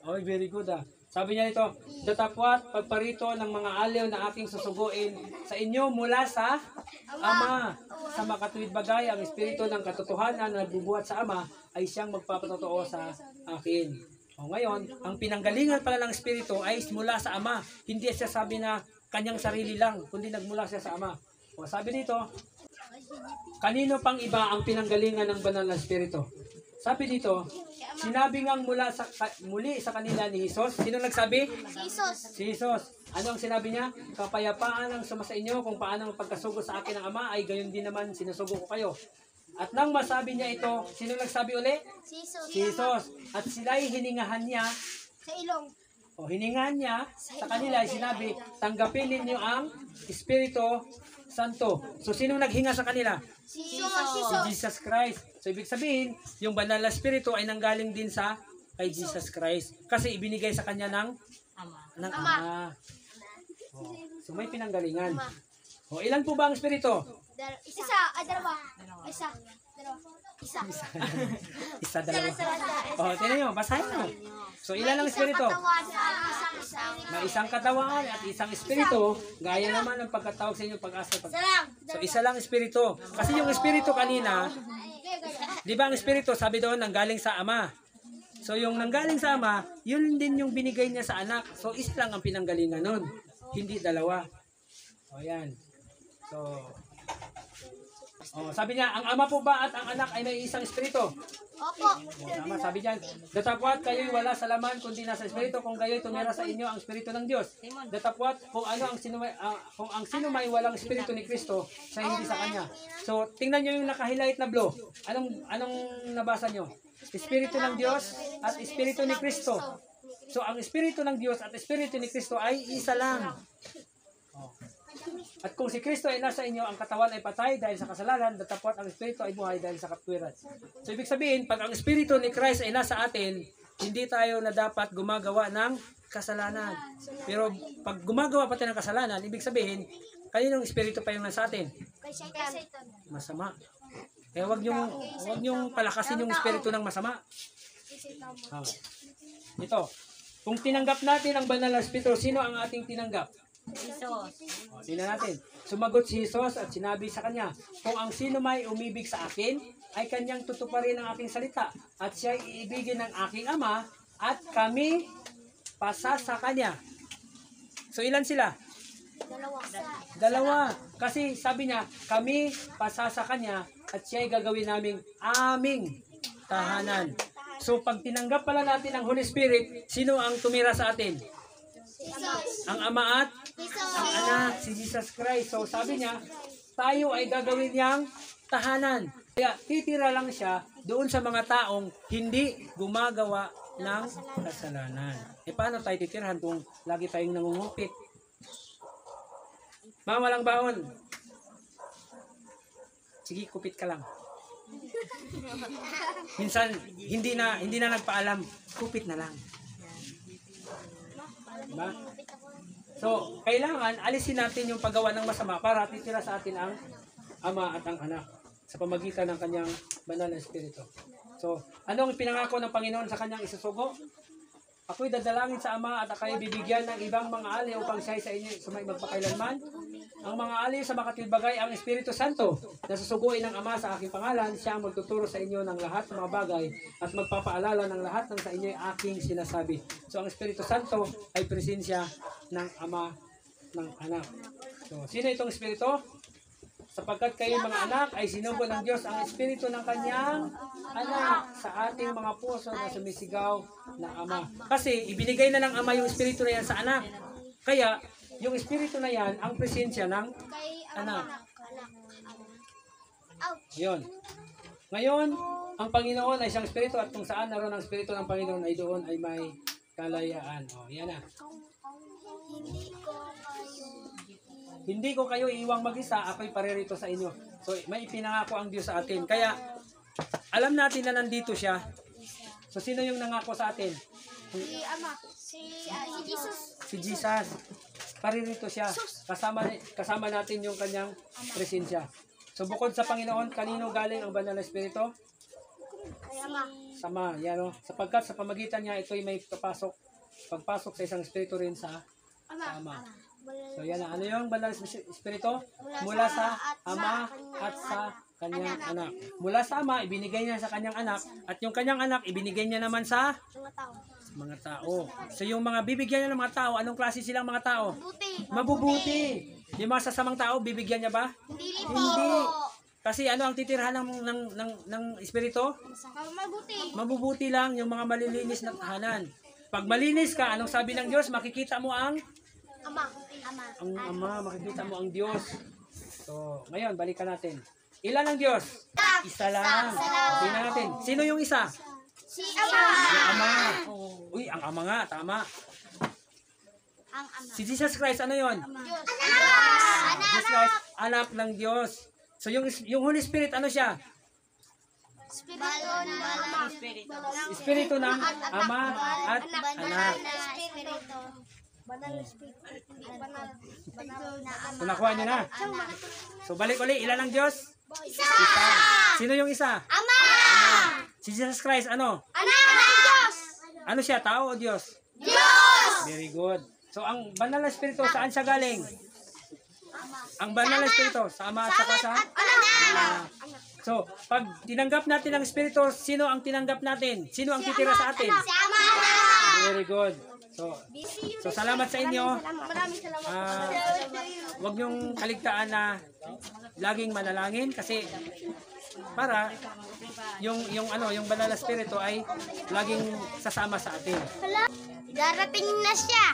Oh, very good ah. Sabi niya nito, datapwat pagparito ng mga aliw na aking susuguin sa inyo mula sa Ama. Sa makatuwid bagay, ang espiritu ng katotohanan na nagbubuhat sa Ama ay siyang magpapatotoo sa akin. O ngayon, ang pinanggalingan pala ng espiritu ay mula sa Ama. Hindi siya sabi na kanyang sarili lang, kundi nagmula siya sa Ama. O sabi dito, kanino pang iba ang pinanggalingan ng banal na espiritu? Sabi dito, sinabi ngang muli sa kanila ni Jesus. Sino nagsabi? Jesus. Si Jesus. Ano ang sinabi niya? Kapayapaan ang sumasa inyo kung paano ang pagkasugo sa akin ng Ama ay gayon din naman sinusugo ko kayo. At nang masabi niya ito, sino nagsabi uli? Jesus. Si Jesus. At sila'y hiningahan niya Sa ilong. O hiningan niya sa kanila, sinabi, tanggapin ninyo ang Espiritu Santo. So, sino naghinga sa kanila? Si Jesus Christ. So, ibig sabihin, yung banal na Espiritu ay nanggaling din sa kay Jesus Christ. Kasi ibinigay sa kanya ng Ama. O, so, may pinanggalingan. O, ilan po ba ang Espiritu? Dalawa. Isa. Dalawa. O, tinan nyo, basahin mo. So, ilan ang Espiritu? May isang katawan at isang Espiritu. Gaya naman ang pagkatawag sa inyo pag-asa. So, isa lang Espiritu. Kasi yung Espiritu kanina, di ba ang Espiritu, sabi doon, nanggaling sa Ama. So, yung nanggaling sa Ama, yun din yung binigay niya sa anak. So, isa lang ang pinanggalingan nun. Hindi dalawa. O, yan. So, sabi niya, ang Ama po ba at ang anak ay may isang Espiritu? Opo. Tama, sabi diyan. Datapwat kayo'y wala sa laman kundi nasa Espiritu kung kayo'y tumira sa inyo ang Espiritu ng Diyos. Datapwat kung ang sino may walang Espiritu ni Kristo sa hindi sa kanya. So, tingnan niyo yung naka-highlight na blue. Anong nabasa niyo? Espiritu ng Diyos at Espiritu ni Kristo. So, ang Espiritu ng Diyos at Espiritu ni Kristo ay isa lang. Oh. At kung si Kristo ay nasa inyo, ang katawan ay patay dahil sa kasalanan, datapwat ang Espiritu ay buhay dahil sa katwiran. So, ibig sabihin, pag ang Espiritu ni Christ ay nasa atin, hindi tayo na dapat gumagawa ng kasalanan. Pero pag gumagawa pa tayo ng kasalanan, ibig sabihin, kaninong Espiritu pa yung nasa atin? Masama. Kaya wag niyong palakasin yung Espiritu ng masama. Ito, kung tinanggap natin ang banal na Espiritu, sino ang ating tinanggap? Jesus. Tingnan natin. Sumagot si Jesus at sinabi sa kanya, kung ang sino may umibig sa akin, ay kanyang tutuparin ang aking salita. At siya ay iibigin ng aking Ama, at kami pasa sa kanya. So ilan sila? Dalawa. Kasi sabi niya, kami pasa sa kanya, at siya ay gagawin naming aming tahanan. So pag tinanggap pala natin ang Holy Spirit, sino ang tumira sa atin? Ang Ama at ang Anak, si Jesus Christ. So sabi niya, tayo ay gagawin niyang tahanan. Kaya titira lang siya doon sa mga taong hindi gumagawa ng kasalanan. E paano tayo titirahan kung lagi tayong nangungupit? Mga walang baon. Sige, kupit ka lang. Minsan, hindi na nagpaalam, kupit na lang. Diba? So, kailangan alisin natin yung paggawa ng masama para titira sa atin ang Ama at ang Anak sa pamagitan ng kanyang banal na Espiritu. So, anong pinangako ng Panginoon sa kanyang isusugo? Ako'y dadalangin sa Ama at ako'y bibigyan ng ibang mga ali upang siya sa inyo sumay magpakailanman. Ang mga ali sa makatwid-bagay ang Espiritu Santo na susuguin ng Ama sa aking pangalan. Siya ang magtuturo sa inyo ng lahat ng mga bagay at magpapaalala ng lahat ng sa inyo ay aking sinasabi. So, ang Espiritu Santo ay presensya ng Ama ng Anak. So, sino itong Espiritu? Sapagkat kayo mga anak ay sinugo ng Diyos ang Espiritu ng kanyang anak sa ating mga puso na sumisigaw na Ama. Kasi ibinigay na ng Ama yung Espiritu na yan sa anak. Kaya yung Espiritu na yan ang presensya ng anak. Yun. Ngayon, ang Panginoon ay siyang Espiritu at kung saan naroon ang Espiritu ng Panginoon ay doon ay may kalayaan. O, yan na. Hindi ko kayo iiwang mag-isa, ako'y paririto sa inyo. So, may ipinangako ang Diyos sa atin. Kaya, alam natin na nandito siya. So, sino yung nangako sa atin? Si Ama. Si Jesus. Si Jesus. Paririto siya. Kasama natin yung kanyang presensya. So, bukod sa Panginoon, kanino galing ang banal na Espiritu? Sama. Yan, no? Sapagkat sa pamagitan niya, ito'y may pagpasok sa isang Espiritu rin sa Ama. So yan na. Ano yung banal na Espiritu? Mula sa Ama at sa kanyang anak. Mula sa Ama, ibinigay niya sa kanyang anak. At yung kanyang anak, ibinigay niya naman sa mga tao. So yung mga bibigyan niya ng mga tao, anong klase silang mga tao? Mabubuti. Yung mga sasamang tao, bibigyan niya ba? Hindi. Kasi ano ang titirhan ng Espiritu? Mabubuti lang, yung mga malilinis na tahanan. Pag malinis ka, anong sabi ng Diyos? Makikita mo ang Ama, makikita mo ang Diyos. So, ngayon, balikan natin. Ilan ang Diyos? Isa lang. Tingnan natin. Sino yung isa? Si Ama. Si Ama. Uy, ang Ama nga, tama. Ang ama. Si Jesus Christ, ano yon? Diyos. Jesus Christ, anak ng Diyos. So yung Holy Spirit, ano siya? Espiritu ng Ama at Anak. Banal na Espiritu. Banal na ama. So nakuha niyo na. So balik uli, ilan ang Diyos? Isa. Sino yung isa? Ama. Si Jesus Christ, ano? Anak ng Diyos. Ano siya, tao o Diyos? Diyos. Very good. So ang banal na Espiritu, saan siya galing? Ang banal na Espiritu, sa Ama at saka sa Anak. So, pag tinanggap natin ang Espiritu, sino ang tinanggap natin? Sino ang titira sa atin? Si Ama. Very good. So salamat sa inyo. Maraming salamat. Huwag niyong kaligtaan na laging manalangin kasi para yung banal na Espiritu ay laging sasama sa atin. Darating na siya.